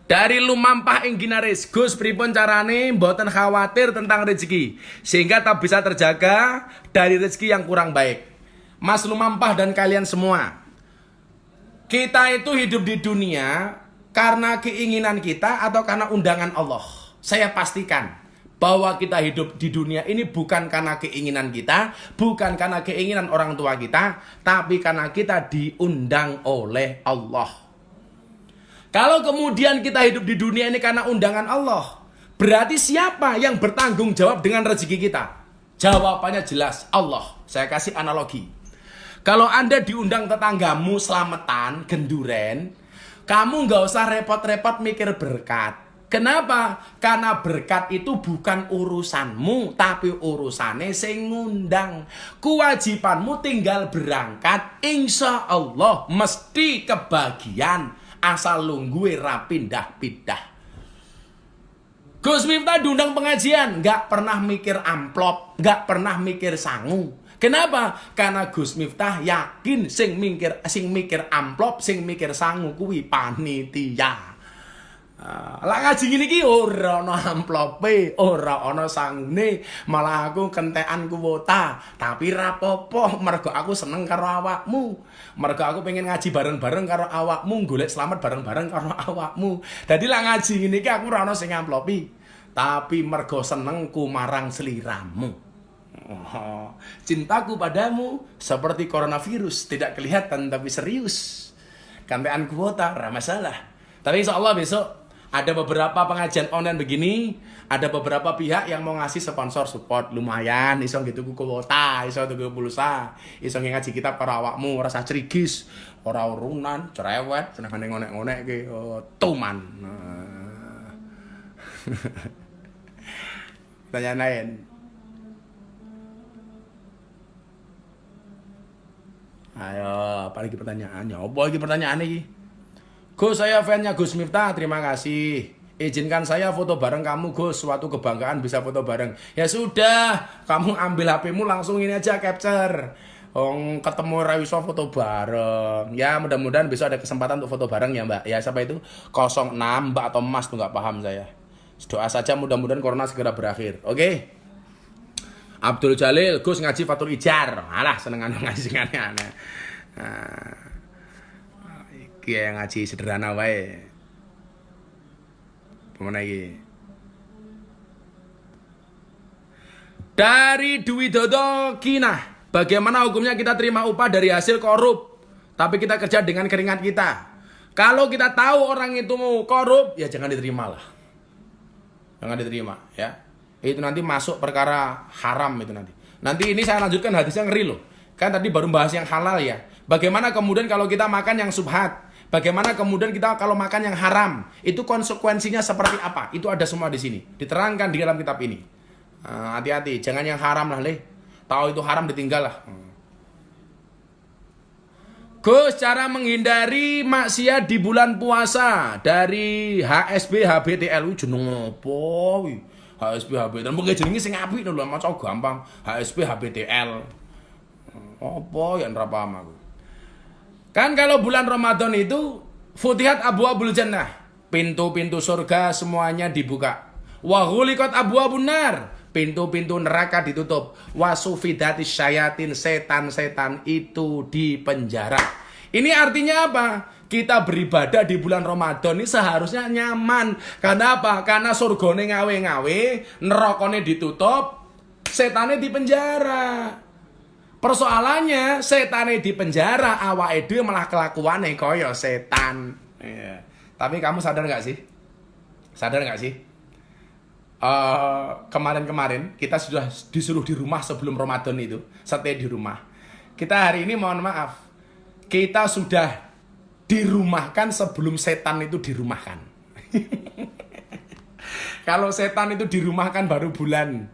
Dari Lumampah ing Ginaris, Gus pripun carane mboten khawatir tentang rezeki sehingga tak bisa terjaga dari rezeki yang kurang baik. Mas Lumampah dan kalian semua, kita itu hidup di dunia karena keinginan kita atau karena undangan Allah. Saya pastikan bahwa kita hidup di dunia ini bukan karena keinginan kita, bukan karena keinginan orang tua kita, tapi karena kita diundang oleh Allah. Kalau kemudian kita hidup di dunia ini karena undangan Allah, berarti siapa yang bertanggung jawab dengan rezeki kita? Jawabannya jelas, Allah. Saya kasih analogi. Kalau Anda diundang tetanggamu selamatan, genduren, kamu nggak usah repot-repot mikir berkat. Kenapa? Karena berkat itu bukan urusanmu, tapi urusannya sing ngundang. Kewajibanmu tinggal berangkat, insya Allah mesti kebagian, asal lungguwe ra pindah-pindah. Gus Miftah diundang pengajian, nggak pernah mikir amplop, nggak pernah mikir sangu. Kenapa? Karena Gus Miftah yakin sing mikir amplop, sing mikir sangu kuwi panitia. Lah ngaji ngene iki ora ana amplope, ora ana sangune, malah aku kentekan kuwota. Tapi ra apa-apa, mergo aku seneng karo awakmu. Mergo aku pengen ngaji bareng-bareng karo awakmu, golek selamat bareng-bareng karo awakmu. Dadi lah ngaji ngene iki aku ora ana sing amplopi, tapi mergo senengku marang sliramu. Oh, cintaku padamu seperti coronavirus, tidak kelihatan tapi serius. Kantean kuota, ra masalah. Tapi insya Allah besok ada beberapa pengajian online begini, ada beberapa pihak yang mau ngasih sponsor support lumayan, iso gitu kuota, iso tuku pulsa, iso ngaji kitab karo awakmu, rasa cerigis, ora urunan, cerewet, senengane ngonek-ngonek ki, tuman. Pertanyaan lain. Ayo, apa lagi pertanyaannya? Apa lagi pertanyaan ini? Gus, saya fan-nya Gus Miftah, terima kasih. Izinkan saya foto bareng kamu, Gus. Suatu kebanggaan bisa foto bareng. Ya sudah, kamu ambil HP-mu langsung ini aja capture. Ketemu Rawiso foto bareng. Ya mudah-mudahan besok ada kesempatan untuk foto bareng ya Mbak. Ya siapa itu? 06 Mbak atau Mas tuh nggak paham saya. Doa saja mudah-mudahan corona segera berakhir. Oke? Abdul Jalil, Gus ngaji Fatul Ijar. Alah senengan ngaji sing aneh-aneh. Iki yang ngaji sederhana wae. Pemana iki? Dari Dwi Dodo Kinah, bagaimana hukumnya kita terima upah dari hasil korup, tapi kita kerja dengan keringat kita? Kalau kita tahu orang itu mau korup, ya jangan diterima lah. Jangan diterima, ya. Itu nanti masuk perkara haram itu nanti. Nanti ini saya lanjutkan hadisnya ngeri loh. Kan tadi baru bahas yang halal ya. Bagaimana kemudian kalau kita makan yang subhat? Bagaimana kemudian kita kalau makan yang haram? Itu konsekuensinya seperti apa? Itu ada semua di sini. Diterangkan di dalam kitab ini. Hati-hati, jangan yang haram lah leh. Tahu itu haram ditinggal lah. Gus, cara menghindari maksiat di bulan puasa dari HSB HBTL jeneng opo? HSB HBTL. Mungkin jenenge sing apik lho, maca gampang. HSB HBTL. Apa yang ora paham aku. Kan kalau bulan Ramadan itu Futihat abwaabul jannah, pintu-pintu surga semuanya dibuka. Wa ghuliqat abwaabun nar, pintu-pintu neraka ditutup. Wa sufidatis syayatin, setan-setan itu dipenjara. Ini artinya apa? Kita beribadah di bulan Ramadan ini seharusnya nyaman. Karena apa? Karena surgane ngawe-ngawe, nerakane ditutup, setane dipenjara. Persoalannya setane dipenjara, awake dhewe malah kelakuane kaya setan. Iya. Tapi kamu sadar nggak sih? Sadar nggak sih? Kemarin-kemarin kita sudah disuruh di rumah sebelum Ramadan itu, stay di rumah. Kita hari ini mohon maaf, kita sudah dirumahkan sebelum setan itu dirumahkan. Kalau setan itu dirumahkan baru bulan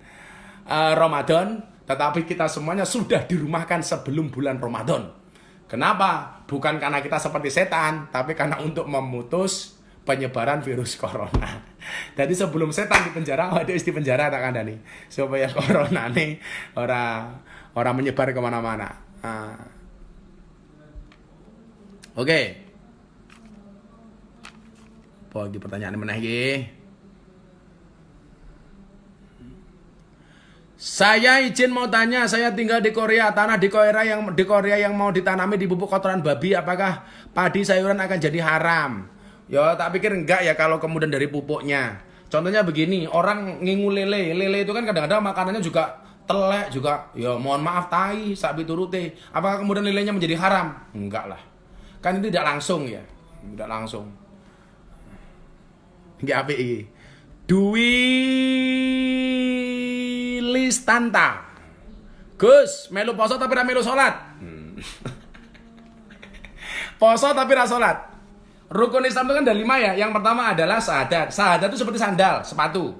Ramadan, Tetapi kita semuanya sudah dirumahkan sebelum bulan Ramadan. Kenapa? Bukan karena kita seperti setan, tapi karena untuk memutus penyebaran virus corona. Jadi sebelum setan di penjara, ada di penjara tak ada nih, supaya corona nih orang menyebar kemana-mana. Oke. Apa lagi pertanyaan mana lagi? Saya izin mau tanya, saya tinggal di Korea, tanah di Korea yang mau ditanami dipupuk kotoran babi, apakah padi sayuran akan jadi haram? Ya tak pikir enggak ya kalau kemudian dari pupuknya. Contohnya begini, orang ngingu lele itu kan kadang-kadang makanannya juga telek juga. Ya mohon maaf tai, sapi turute. Apakah kemudian lelenya menjadi haram? Enggak lah. Kan itu tidak langsung ya. Tidak langsung. Enggak API. Dwi Listanta. Gus, melu poso tapi ra melu salat. Poso tapi ra salat. Rukun Islam itu kan ada 5 ya. Yang pertama adalah syahadat. Syahadat itu seperti sandal, sepatu.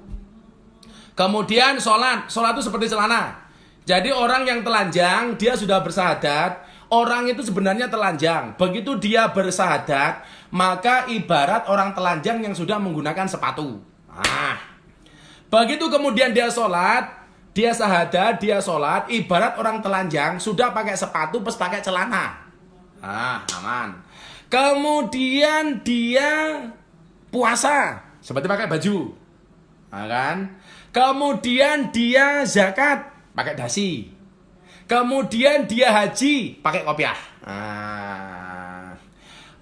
Kemudian sholat itu seperti celana. Jadi orang yang telanjang, dia sudah bersyahadat. Orang itu sebenarnya telanjang. Begitu dia bersyahadat, maka ibarat orang telanjang yang sudah menggunakan sepatu. Begitu kemudian dia sholat, dia syahadat, dia sholat, ibarat orang telanjang sudah pakai sepatu plus pakai celana. Aman. Kemudian dia puasa seperti pakai baju, kan? Kemudian dia zakat pakai dasi. Kemudian dia haji pakai kopiah.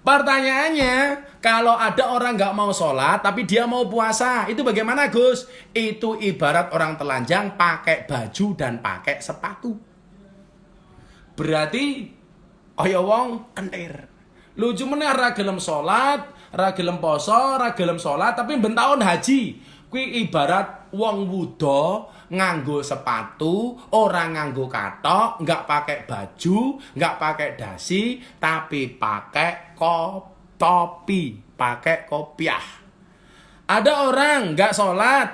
Pertanyaannya, kalau ada orang nggak mau sholat tapi dia mau puasa, itu bagaimana Gus? Itu ibarat orang telanjang pakai baju dan pakai sepatu. Berarti kaya wong kentir. Lucu meneh ra gelem salat, ra gelem poso, ra gelem salat tapi ben taun haji. Kuwi ibarat wong wuda nganggo sepatu, ora nganggo katok, enggak pakai baju, enggak pakai dasi, tapi pakai topi, pakai kopiah. Ada orang enggak salat,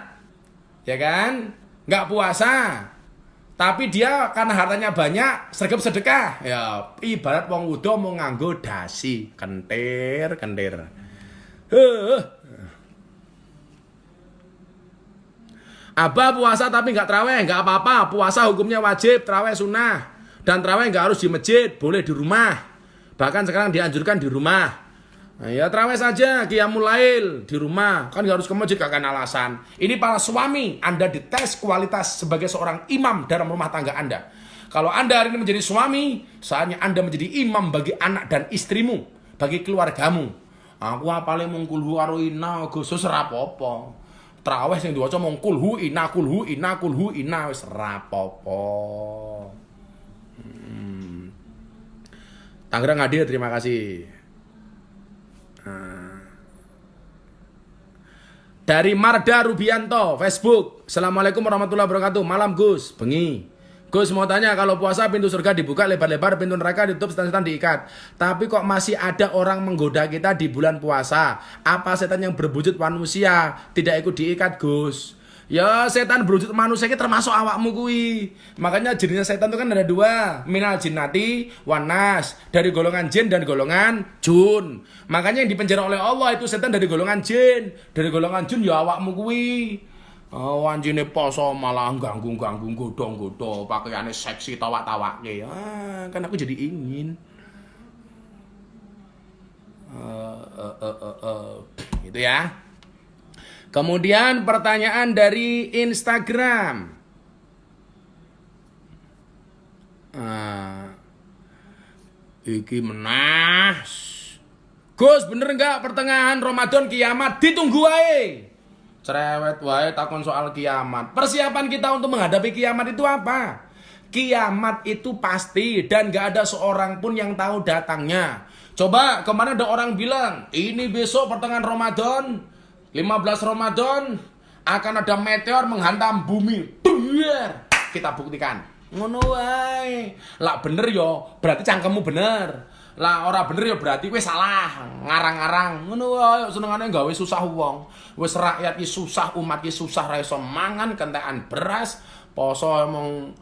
ya kan? Enggak puasa. Tapi dia karena hartanya banyak, sergap sedekah. Ya, ibarat wong wuda mau nganggo dasi, kentir. Abah puasa tapi nggak traweh, nggak apa-apa. Puasa hukumnya wajib, traweh sunnah. Dan traweh nggak harus di masjid, boleh di rumah. Bahkan sekarang dianjurkan di rumah. Nah, ya traweh saja, qiyamul lail di rumah. Kan nggak harus ke masjid, gak akan alasan. Ini para suami, Anda dites kualitas sebagai seorang imam dalam rumah tangga Anda. Kalau Anda hari ini menjadi suami, saatnya Anda menjadi imam bagi anak dan istrimu, bagi keluargamu. Aku paling mungkulhu karo ina, Gusus rapopo. Traweh sing diwaca mung kulhu ina wis rapopo. Tangerang hadir, terima kasih. Dari Marda Rubianto, Facebook. Assalamualaikum warahmatullahi wabarakatuh. Malam Gus, bengi. Gus mau tanya, kalau puasa pintu surga dibuka lebar-lebar, pintu neraka ditutup, setan-setan diikat. Tapi kok masih ada orang menggoda kita di bulan puasa? Apa setan yang berwujud manusia tidak ikut diikat Gus? Ya setan berwujud manusia ini termasuk awakmu kui. Makanya jenisnya setan itu kan ada 2, minal jinnati wanas, dari golongan jin dan golongan jun. Makanya yang dipenjara oleh Allah itu setan dari golongan jin. Dari golongan jun ya awakmu kui. Oh, anjine poso malah ganggu godong-godong, pakaiane seksi tawak-tawake. Kan aku jadi ingin. Gitu ya. Kemudian pertanyaan dari Instagram. Iki menas. Gus, bener nggak pertengahan Ramadan kiamat? Ditunggu wae. Cerewet wae takon soal kiamat. Persiapan kita untuk menghadapi kiamat itu apa? Kiamat itu pasti dan gak ada seorang pun yang tahu datangnya. Coba kemarin ada orang bilang, ini besok pertengahan Ramadan, 15 Ramadan akan ada meteor menghantam bumi. Biar kita buktikan. Ngono wae. Lah bener yo, berarti cangkemmu bener. Lah ora bener ya berarti kowe salah, ngarang-ngarang. Ngono wae senengane gawe susah wong. Wis rakyat ki susah, umat ki susah ra iso mangan kentekan beras, poso emang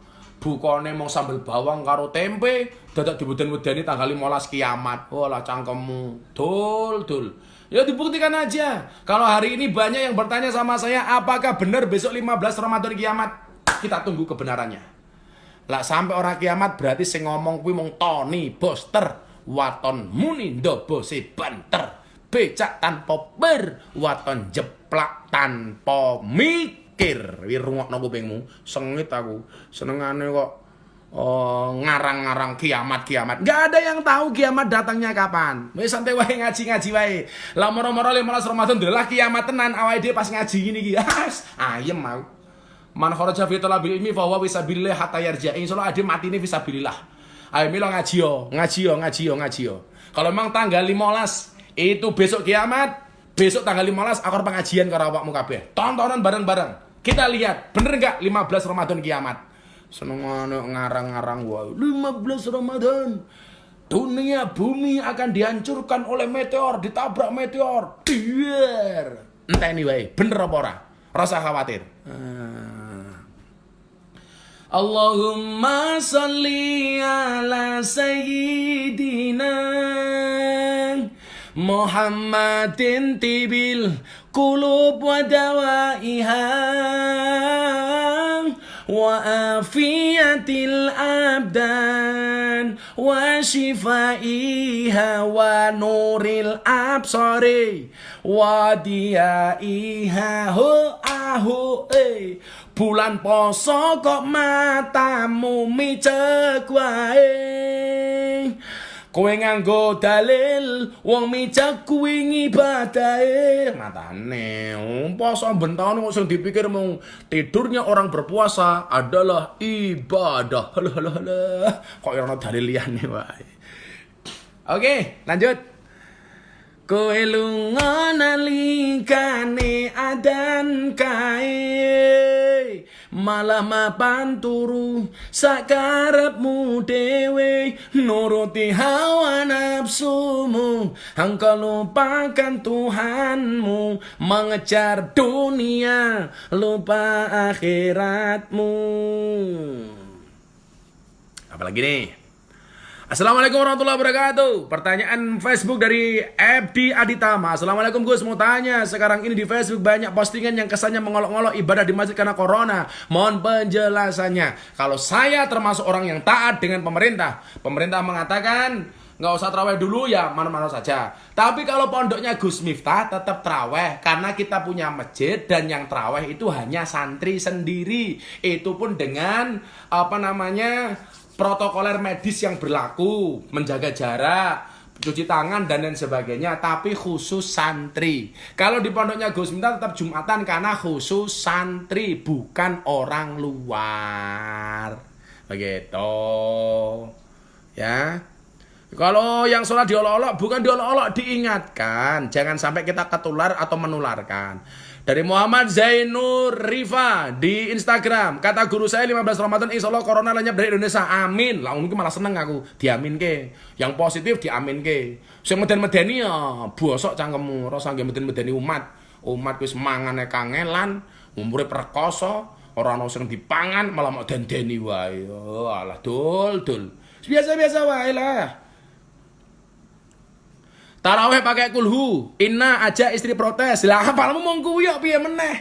bukane mung sambel bawang karo tempe, dadak diweden-wedeni tanggal 15 kiamat. Walah cangkemmu. Dul. Ya dibuktikan aja. Kalau hari ini banyak yang bertanya sama saya, apakah benar besok 15 Ramadan kiamat? Kita tunggu kebenarannya. Lah sampai orang kiamat berarti sing ngomong kuwi mung Tony Boster, waton muni ndobose banter. Becak tanpa ber, waton jeplak tanpa mikir. Wi rungokno kupingmu, sengit aku. Senengane kok ngarang-ngarang kiamat. Nggak ada yang tahu kiamat datangnya kapan. Wis santai wae ngaji wae. Lah moro-moro 15 Ramadan delah kiamat tenan awake dhewe pas ngaji ngene iki. Ayem aku. Man kharaja fi talabil ilmi fa huwa fisabilillah hatta yarja. Insyaallah ade matine fisabilillah. Ayo milo ngaji yo. Kalau memang tanggal 15 itu besok kiamat, besok tanggal 15 aku pengajian karo awakmu kabeh. Tontonan bareng-bareng. Kita lihat bener enggak 15 Ramadan kiamat. Senengane ngarang-ngarang wae. 15 Ramadan. Dunia bumi akan dihancurkan oleh meteor, ditabrak meteor. Biar. Enteni wae, bener apa ora? Rasa khawatir. Allahumma sholli ala sayyidina Muhammadin tibil qulub wa dawaiha wa afiyatil abdan wa shifaiha wa nuril absari wa diyaiha bulan poso kok matamu micek wae. Kowe nganggo dalil wong micak kuwi ngibadahe. Matane poso bentaune kok sing dipikir mung tidurnya orang berpuasa adalah ibadah. Halah. Kok ora dalil liyane wae. Oke, lanjut. Kowe lunga nalikane adan kae malah mapan turu sakarepmu dhewe nuruti hawa nafsumu engkau lupakan Tuhanmu mengejar dunia lupa akhiratmu. Apalagi nih? Assalamualaikum warahmatullahi wabarakatuh. Pertanyaan Facebook dari Abdi Aditama. Assalamualaikum Gus, mau tanya, sekarang ini di Facebook banyak postingan yang kesannya mengolok-olok ibadah di masjid karena corona. Mohon penjelasannya. Kalau saya termasuk orang yang taat dengan pemerintah. Pemerintah mengatakan nggak usah traweh dulu ya, mana-mana saja. Tapi kalau pondoknya Gus Miftah tetap traweh karena kita punya masjid dan yang traweh itu hanya santri sendiri. Itu pun dengan protokoler medis yang berlaku, menjaga jarak, cuci tangan dan lain sebagainya, tapi khusus santri. Kalau di pondoknya Gus Miftah tetap Jumatan karena khusus santri, bukan orang luar. Begitu. Ya. Kalau yang sholat diolok-olok, bukan diolok-olok, diingatkan. Jangan sampai kita ketular atau menularkan. Dari Muhammad Zainur Rifa di Instagram, kata guru saya 15 Ramadan insya Allah corona lenyap dari Indonesia, amin. Lah mungkin malah seneng aku, diamin ke. Yang positif diamin ke. Sing meden-medeni ya bosok cangkemmu, rasa nggih meden-medeni umat. Umat wis mangane kangelan, umure perkoso, ora ono sing dipangan malah mau dendeni wae. Oh, alah dul. Biasa-biasa wae lah. Taraweh pakai kulhu, inna aja istri protes. Lah apalmu mau kuwi piye meneh?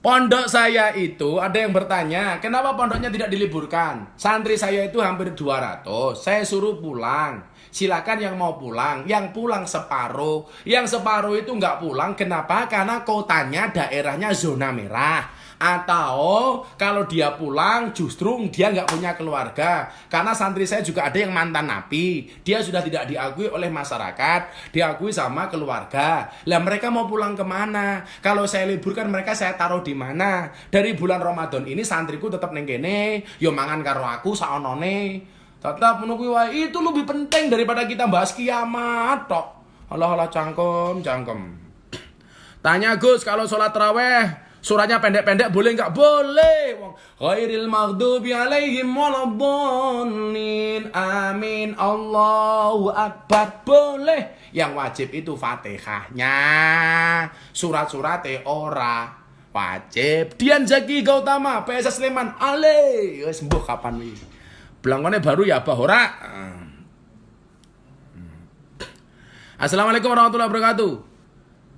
Pondok saya itu ada yang bertanya, kenapa pondoknya tidak diliburkan? Santri saya itu hampir 200. Saya suruh pulang. Silakan yang mau pulang, yang pulang separuh. Yang separuh itu nggak pulang, kenapa? Karena kotanya daerahnya zona merah. Atau kalau dia pulang justru dia nggak punya keluarga. Karena santri saya juga ada yang mantan napi. Dia sudah tidak diakui oleh masyarakat, diakui sama keluarga. Lah mereka mau pulang kemana? Kalau saya liburkan mereka saya taruh di mana? Dari bulan Ramadan ini santriku tetap neng kene, yo mangan karo aku saonone. Tetap menunggu wae, itu lebih penting daripada kita bahas kiamat tok. Allah cangkem. Tanya Gus, kalau sholat taraweh surahnya pendek-pendek boleh nggak? Boleh. Ghairil maghdubi alaihim waladdallin. Amin. Allahu akbar. Boleh. Yang wajib itu Fatihahnya. Surat-suratnya ora. Wajib. Dian Zaki Gautama, PSS Sleman. Ale, wis mbuh kapan iki. Blangkone baru ya Abah ora. Assalamualaikum warahmatullahi wabarakatuh.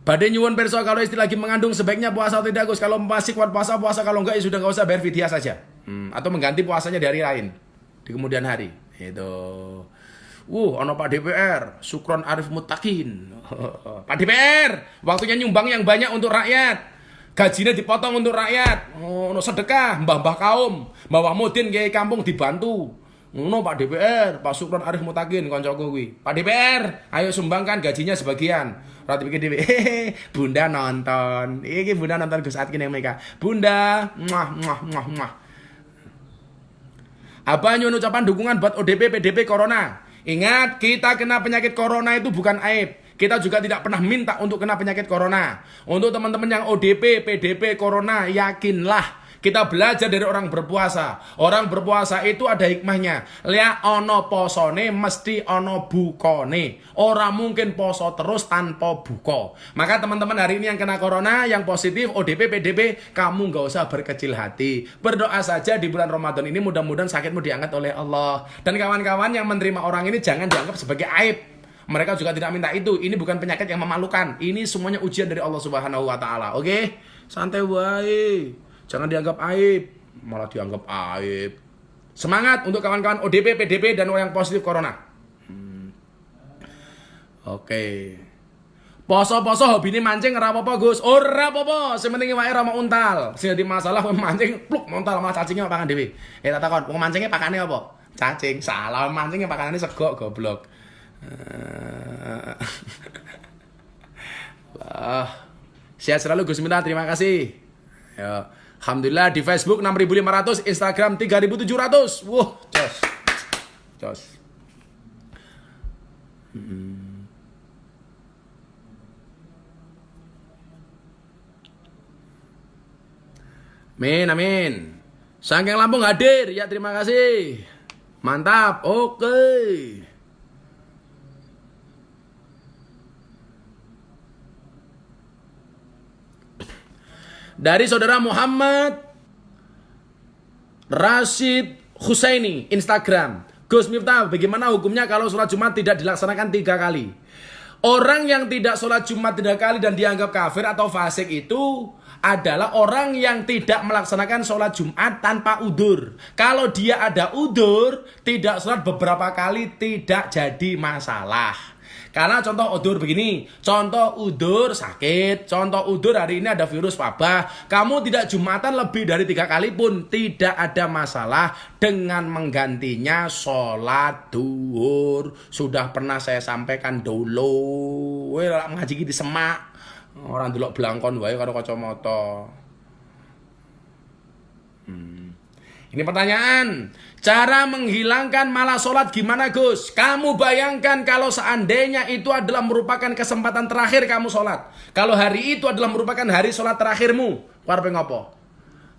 Badai nyuwun perso kalau istri lagi mengandung sebaiknya puasa atau tidak Gus? Kalau masih kuat puasa, kalau enggak ya sudah enggak usah bayar fidyah saja. Atau mengganti puasanya dari lain di kemudian hari. Itu. Ono Pak DPR, Sukron Arif Mutakin. Pak DPR, waktunya nyumbang yang banyak untuk rakyat. Gajinya dipotong untuk rakyat. Ono sedekah, mbah-mbah kaum, mbah Mudin kiai kampung dibantu. Ngono Pak DPR, Pak Sukron Arif Mutakin koncoku kuwi. Pak DPR, ayo sumbangkan gajinya sebagian. Ora dipikir dhewe. Bunda nonton. Iki Bunda nonton Gus Atkin yang mereka. Bunda, muah. Apa nyuwun ucapan dukungan buat ODP PDP Corona. Ingat, kita kena penyakit Corona itu bukan aib. Kita juga tidak pernah minta untuk kena penyakit Corona. Untuk teman-teman yang ODP, PDP, Corona, yakinlah kita belajar dari orang berpuasa. Orang berpuasa itu ada hikmahnya. Lihat ono posone mesti ono bukone. Orang mungkin poso terus tanpa buko. Maka teman-teman hari ini yang kena corona, yang positif, ODP, PDP, kamu nggak usah berkecil hati. Berdoa saja di bulan Ramadan ini mudah-mudahan sakitmu diangkat oleh Allah. Dan kawan-kawan yang menerima orang ini jangan dianggap sebagai aib. Mereka juga tidak minta itu. Ini bukan penyakit yang memalukan. Ini semuanya ujian dari Allah Subhanahu wa taala. Oke? Santai wae. Jangan dianggap aib, malah dianggap aib. Semangat untuk kawan-kawan ODP, PDP, dan orang yang positif corona. Oke. Poso-poso hobi ini mancing ora apa-apa Gus. Ora apa-apa, sing penting wae ora mau untal. Sing dadi masalah mancing pluk untal malah cacingnya pakan dhewe. Tak takon, wong mancingnya pakane apa? Cacing. Salah, mancingnya pakanane sego goblok. Sehat selalu Gus Minta, terima kasih. Ya. Alhamdulillah di Facebook 6.500, Instagram 3.700. Wah, jos. Amin. Saking Lampung hadir, ya terima kasih. Mantap, oke. Dari saudara Muhammad Rashid Husaini, Instagram. Gus Miftah, bagaimana hukumnya kalau sholat Jumat tidak dilaksanakan 3 kali? Orang yang tidak sholat Jumat 3 kali dan dianggap kafir atau fasik itu adalah orang yang tidak melaksanakan sholat Jumat tanpa udzur. Kalau dia ada udzur, tidak sholat beberapa kali tidak jadi masalah. Karena contoh udzur begini, contoh udzur sakit, contoh udzur hari ini ada virus wabah, kamu tidak Jumatan lebih dari 3 kali pun tidak ada masalah dengan menggantinya sholat duhur. Sudah pernah saya sampaikan dulu, ngaji di semak, orang delok blangkon wae karo kacamata. Ini pertanyaan, cara menghilangkan malas sholat gimana Gus? Kamu bayangkan kalau seandainya itu adalah merupakan kesempatan terakhir kamu sholat. Kalau hari itu adalah merupakan hari sholat terakhirmu, karepe ngopo?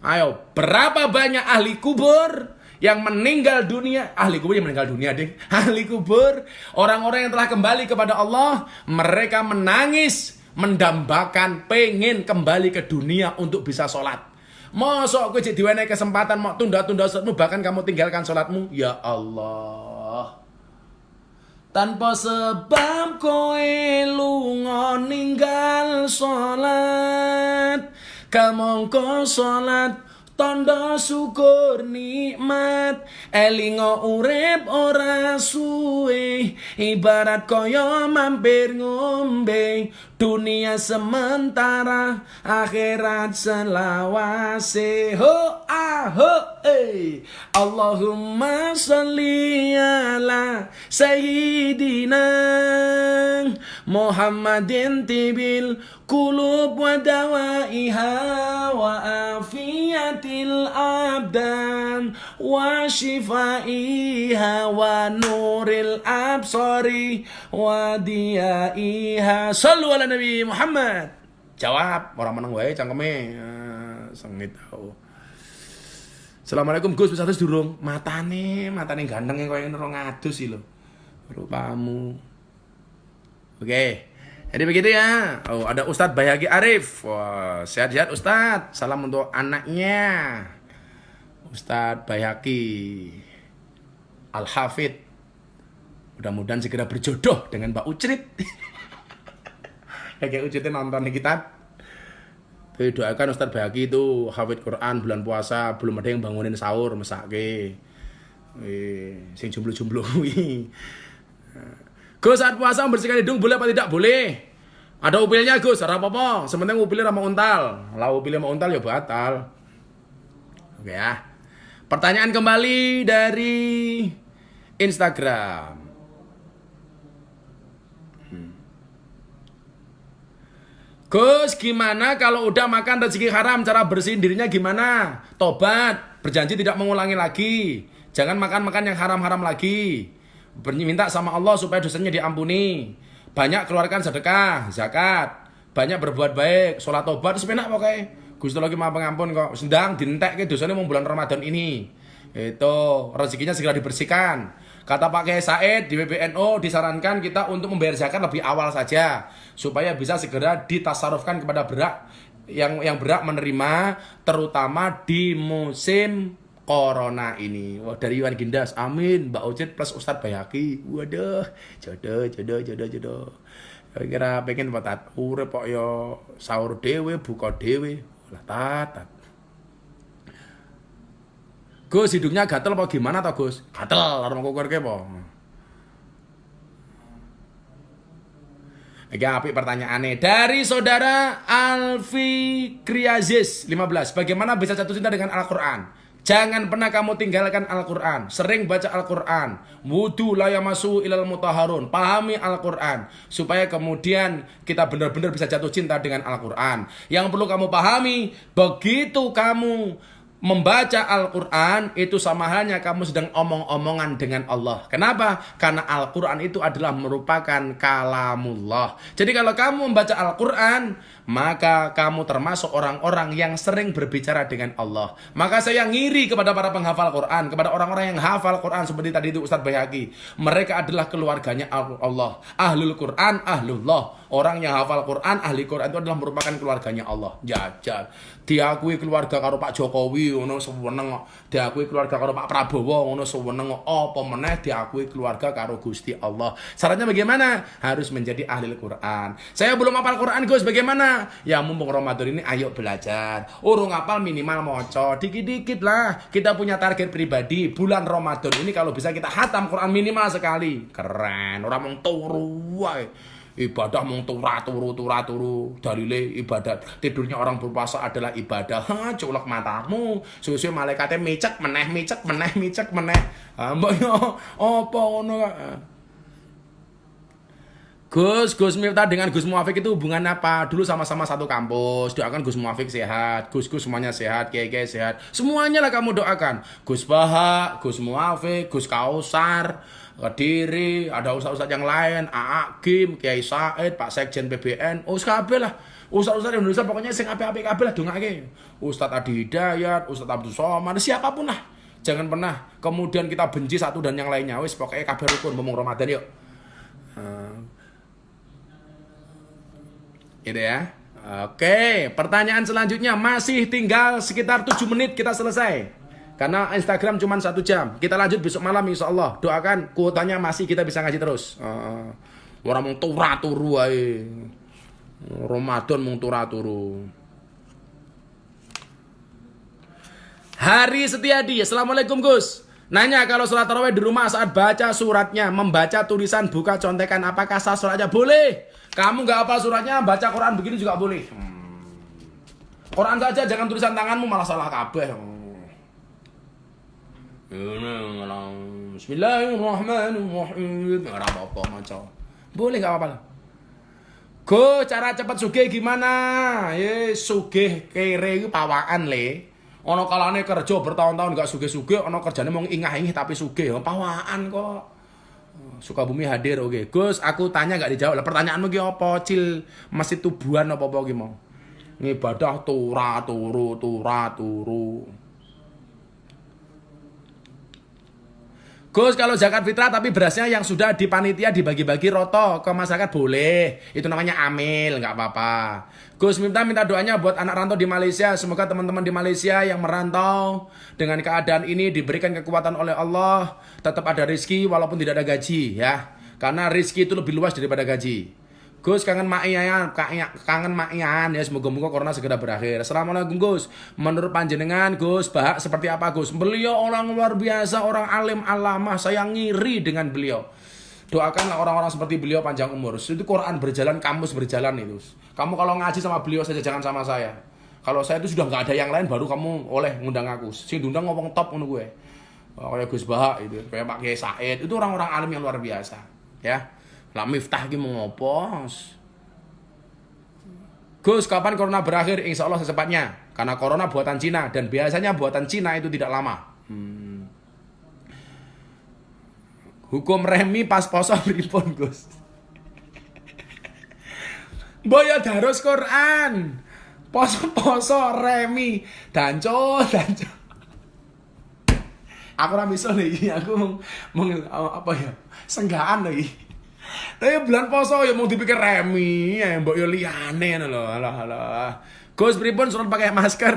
Ayo, berapa banyak ahli kubur yang meninggal dunia? Ahli kubur yang meninggal dunia deh. Ahli kubur, orang-orang yang telah kembali kepada Allah, mereka menangis, mendambakan, pengen kembali ke dunia untuk bisa sholat. Mosok kowe jek diwenehi kesempatan mau tunda-tunda sholatmu, bahkan kamu tinggalkan sholatmu? Ya Allah. Tanpa sebab kowe lunga ninggal sholat, kamangka sholat tanda syukur nikmat, elingo urip ora suwe, ibarat kaya mampir ngombe, dunia sementara akhirat selawase. Ho aho Allahumma sholli ala sayyidina Muhammadin tibil kulub wa dawaiha wa afiyatil abdan wa shifaiha wa nuril absari wa diyaiha. Sallu ala Nabi Muhammad. Jawab, orang menang wae cangkeme. Sengit tau. Assalamualaikum Gus, bisa terus durung? Matane ganteng yang koyo ngono ngadus sih lho. Rupamu. Oke. Jadi begitu ya. Oh, ada Ustadz Bayhaqi Arif. Wah, sehat-sehat Ustadz. Salam untuk anaknya. Ustadz Bayhaqi Al-Hafid. Mudah-mudahan segera berjodoh dengan Mbak Ucrit. Kayak Ucritnya nonton kita. Doakan Ustadz Bayhaqi itu hafid Quran bulan puasa, belum ada yang bangunin sahur mesake. Sing jomblo-jomblo kuwi. Gus, saat puasa membersihkan hidung boleh apa tidak? Boleh. Ada upilnya Gus, ora apa-apa. Sementing upilnya sama untal. Lah upilnya sama untal ya batal. Oke ya. Pertanyaan kembali dari Instagram. Gus, gimana kalau udah makan rezeki haram, cara bersihin dirinya gimana? Tobat, berjanji tidak mengulangi lagi. Jangan makan-makan yang haram-haram lagi. Minta sama Allah supaya dosanya diampuni. Banyak keluarkan sedekah, zakat. Banyak berbuat baik, sholat tobat, sepenak pokoknya. Gusti lagi maha pengampun kok. Sedang dintek ke dosanya mau bulan Ramadan ini. Itu rezekinya segera dibersihkan. Kata Pak Kiai Said di PBNU disarankan kita untuk membayar zakat lebih awal saja supaya bisa segera ditasarufkan kepada berhak yang berhak menerima, terutama di musim Corona ini. Wah, dari Iwan Gindas, amin. Mbak Ucit plus Ustadz Bayhaqi. Waduh, jodoh. Kira pengen patat urip kok yo sahur dewe, buka dewe. Lah tatat. Gus, hidungnya gatel apa gimana toh Gus? Gatel, orang mau kukur ke po. Iki apik pertanyaannya dari saudara Alfi Kriazis 15. Bagaimana bisa jatuh cinta dengan Al-Qur'an? Jangan pernah kamu tinggalkan Al-Qur'an. Sering baca Al-Qur'an. Wudu la yamasu ilal mutahharun. Pahami Al-Qur'an supaya kemudian kita benar-benar bisa jatuh cinta dengan Al-Qur'an. Yang perlu kamu pahami, begitu kamu membaca Al-Quran itu sama halnya kamu sedang omong-omongan dengan Allah. Kenapa? Karena Al-Quran itu adalah merupakan kalamullah. Jadi kalau kamu membaca Al-Quran, maka kamu termasuk orang-orang yang sering berbicara dengan Allah. Maka saya ngiri kepada para penghafal Quran, kepada orang-orang yang hafal Quran seperti tadi itu Ustadz Bayhaqi. Mereka adalah keluarganya Allah. Ahlul Quran, ahlullah. Orang yang hafal Quran, ahli Quran itu adalah merupakan keluarganya Allah. Jajal. Diakui keluarga karo Pak Jokowi, ngono seweneng. Diakui keluarga karo Pak Prabowo, ngono seweneng. Apa meneh diakui keluarga karo Gusti Allah. Syaratnya bagaimana? Harus menjadi ahli Quran. Saya belum hafal Quran, Gus. Bagaimana? Ya mumpung Ramadan ini ayo belajar. Urung hafal minimal moco. Dikit-dikit lah. Kita punya target pribadi. Bulan Ramadan ini kalau bisa kita hatam Quran minimal sekali. Keren. Orang mau turu wae. Ibadah mung turu dalile ibadat. Tidurnya orang berpuasa adalah ibadah. Ha, culek matamu. Susu malaikate micek meneh. Mbok yo apa ngono kok. Gus Miftah dengan Gus Muafik itu hubungan apa? Dulu sama-sama satu kampus. Doakan Gus Muafik sehat, Gus semuanya sehat, Kiai sehat. Semuanya lah kamu doakan. Gus Baha, Gus Muafik, Gus Kausar, Kediri, ada ustaz-ustaz yang lain, AA Kim, Kiai Said, Pak Sekjen PBN, kabeh lah. Ustaz-ustaz Indonesia pokoknya sing apik-apik kabeh lah dongake. Ustaz Adi Hidayat, Ustaz Abdul Somad, siapapun lah. Jangan pernah kemudian kita benci satu dan yang lainnya. Wis pokoknya kabeh rukun ngomong Ramadan yuk. Gitu ya. Oke, pertanyaan selanjutnya masih tinggal sekitar 7 menit kita selesai. Karena Instagram cuma 1 jam. Kita lanjut besok malam insyaallah. Doakan kuotanya masih kita bisa ngaji terus. Orang mau turu wae. Ramadan mau turu. Hari Setiadi, Assalamualaikum Gus. Nanya kalau sholat tarawih di rumah saat baca suratnya, membaca tulisan buka contekan, apakah sah sholatnya? Boleh. Kamu nggak hafal suratnya, baca Quran begini juga boleh. Quran saja, jangan tulisan tanganmu malah salah kabeh. Bismillahirrahmanirrahim. Ora apa-apa maca. Boleh nggak apa-apa. Go, cara cepat sugih gimana? Sugih kere iki pawaan le. Ana kalane kerja bertahun-tahun gak sugih-sugih, ana kerjane mung ingah-ingih tapi sugih. Pawaan kok. Sukabumi hadir, oke. Gus, aku tanya gak dijawab. Lah pertanyaanmu ki apa? Cil masih tubuhan apa-apa ki mau? Ngibadah turu. Gus, kalau zakat fitrah tapi berasnya yang sudah di panitia dibagi-bagi roto ke masyarakat boleh. Itu namanya amil, nggak apa-apa. Gus minta doanya buat anak rantau di Malaysia. Semoga teman-teman di Malaysia yang merantau dengan keadaan ini diberikan kekuatan oleh Allah. Tetap ada rezeki walaupun tidak ada gaji ya. Karena rezeki itu lebih luas daripada gaji. Gus kangen makian ya, semoga-moga corona segera berakhir. Assalamualaikum Gus. Menurut panjenengan Gus Bahak seperti apa Gus? Beliau orang luar biasa, orang alim alamah, saya ngiri dengan beliau. Doakanlah orang-orang seperti beliau panjang umur. Itu Quran berjalan, kamus berjalan itu. Kamu kalau ngaji sama beliau saja, jangan sama saya. Kalau saya itu sudah nggak ada yang lain, baru kamu oleh ngundang aku. Sing diundang ngomong top ngono gue. Kayak Gus Bahak itu, kayak Pak Kiai Said, itu orang-orang alim yang luar biasa, ya. Lah Miftah ki mengopos. Gus, kapan corona berakhir? Insya Allah secepatnya. Karena corona buatan Cina dan biasanya buatan Cina itu tidak lama. Hukum remi pas poso pripun, Gus? Boyo darus Quran. Poso remi danco. Aku ora bisa nih, aku apa ya? Senggaan lagi. Tapi bulan poso ya mau dipikir remi, ya mbok yo liyane ngono lho. Alah. Gus pripun suruh pakai masker?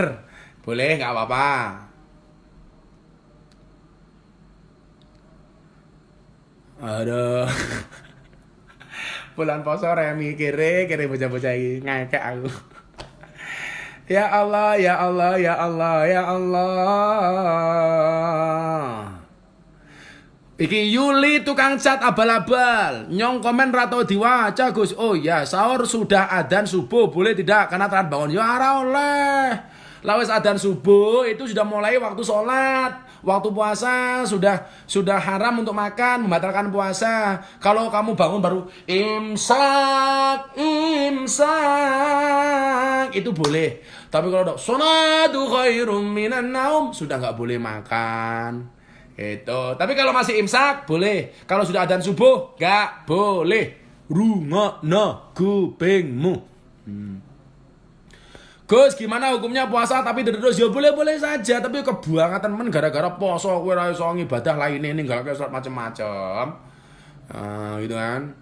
Boleh, enggak apa-apa. Aduh. Bulan poso remi kiri bocah-bocah iki ngekek aku. Ya Allah, ya Allah, ya Allah, ya Allah. Iki Yuli tukang cat abal-abal. Nyong komen ratau diwaca Gus. Oh ya, sahur sudah adzan subuh. Boleh tidak? Karena telat bangun. Ya ora oleh. Lawes adzan subuh itu sudah mulai waktu sholat. Waktu puasa sudah haram untuk makan, membatalkan puasa. Kalau kamu bangun baru imsak itu boleh. Tapi kalau udah sholatu khairum minan naum sudah nggak boleh makan. Itu. Tapi kalau masih imsak boleh. Kalau sudah adzan subuh enggak boleh. Rungokno kupingmu. Gus, gimana hukumnya puasa tapi terus? Ya boleh-boleh saja, tapi kebangetan men gara-gara poso kowe ora iso ibadah lainnya ninggalke salat macam-macam. Gitu kan.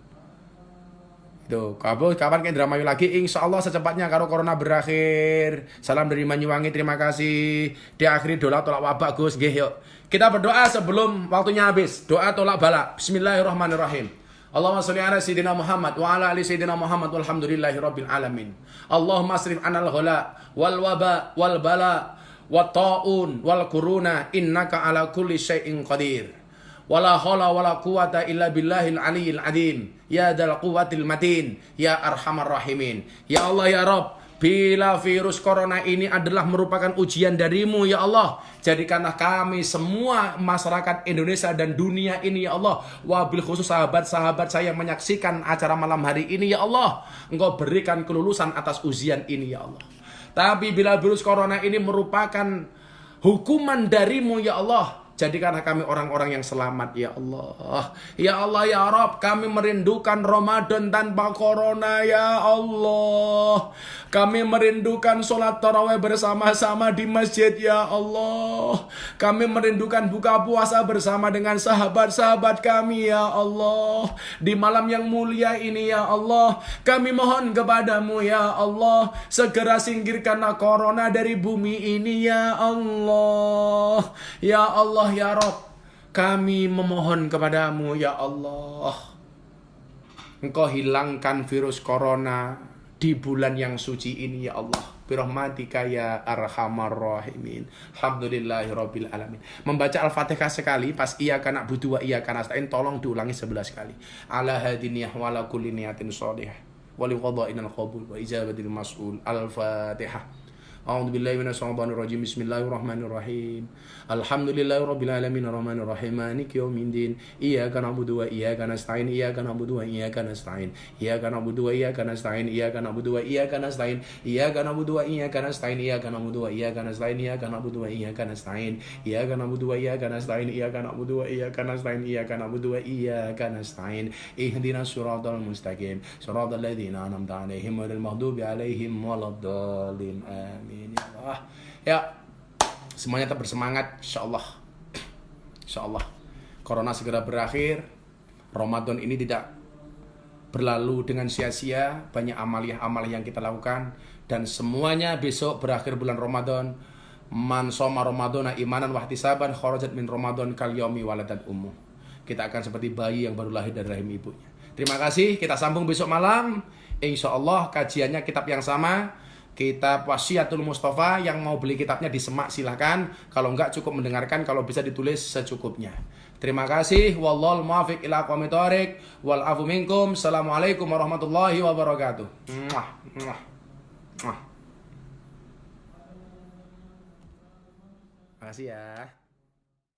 Tuh, kapan ke Indramayu lagi? Insya Allah secepatnya kalau corona berakhir. Salam dari Banyuwangi, terima kasih. Diakhiri doa tolak wabah Gus. Nggih yuk. Kita berdoa sebelum waktunya habis. Doa tolak bala. Bismillahirrahmanirrahim. Allahumma sholli ala sayyidina Muhammad wa ala ali sayyidina Muhammad walhamdulillahirabbil alamin. Allahumma asrif anal ghala wal waba wal bala wat taun wal kuruna innaka ala kulli syai'in qadir. Wala haula wala quwata illa billahil aliyil azim. Ya dzal quwwatil matin, ya arhamar rahimin. Ya Allah ya Rabb, bila virus corona ini adalah merupakan ujian darimu ya Allah, jadikanlah kami semua masyarakat Indonesia dan dunia ini ya Allah, wabil khusus sahabat-sahabat saya yang menyaksikan acara malam hari ini ya Allah, Engkau berikan kelulusan atas ujian ini ya Allah. Tapi bila virus corona ini merupakan hukuman darimu ya Allah, jadikanlah kami orang-orang yang selamat ya Allah. Ya Allah ya Rabb, kami merindukan Ramadan tanpa corona ya Allah. Kami merindukan sholat tarawih bersama-sama di masjid ya Allah. Kami merindukan buka puasa bersama dengan sahabat-sahabat kami ya Allah. Di malam yang mulia ini ya Allah, kami mohon kepadamu ya Allah, segera singkirkanlah corona dari bumi ini ya Allah. Ya Allah ya Rabb, kami memohon kepadamu ya Allah, Engkau hilangkan virus corona di bulan yang suci ini ya Allah. Birahmatika ya arhamar rahimin. Alhamdulillahirabbil alamin. Membaca Al-Fatihah sekali pas iyyaka na'budu wa iyyaka nasta'in, tolong diulangi 11 kali. Ala hadiniyah wa ala kulli niyatin shalihah wa li qada'inal qabul wa ijabatil mas'ul. Al-Fatihah. A'udzu billahi minasyaitonir rajim. Bismillahirrahmanirrahim. Alhamdulillahirabbil alamin arrahmanir rahim maliki yaumiddin. Iyyaka na'budu wa iyyaka nasta'in. Iyyaka na'budu wa iyyaka nasta'in. Iyyaka na'budu wa iyyaka nasta'in. Iyyaka na'budu wa iyyaka nasta'in. Iyyaka na'budu wa iyyaka nasta'in. Iyyaka na'budu wa iyyaka nasta'in. Iyyaka na'budu wa iyyaka nasta'in. Iyyaka na'budu wa iyyaka nasta'in. Iyyaka na'budu wa iyyaka nasta'in. Iyyaka na'budu wa iyyaka nasta'in. Ihdinas siratal mustaqim. Siratal ladzina an'amta 'alaihim ghairil maghdubi 'alaihim waladdallin. Amin. Ya Allah. Ya, semuanya tetap bersemangat, insyaallah. Insyaallah. Corona segera berakhir, Ramadan ini tidak berlalu dengan sia-sia, banyak amaliah-amaliah yang kita lakukan, dan semuanya besok berakhir bulan Ramadan. Man shoma Ramadana imanan wahtisaban kharajat min Ramadan kal yaumi waladat ummu. Kita akan seperti bayi yang baru lahir dari rahim ibunya. Terima kasih, kita sambung besok malam. Insya Allah kajiannya kitab yang sama, kitab Wasiatul Mustafa. Yang mau beli kitabnya di Semak silahkan, kalau enggak cukup mendengarkan, kalau bisa ditulis secukupnya. Terima kasih. Wallahul muwaffiq ila aqwamit thoriq wal afu minkum. Assalamualaikum warahmatullahi wabarakatuh. Muah, muah, muah. Makasih ya.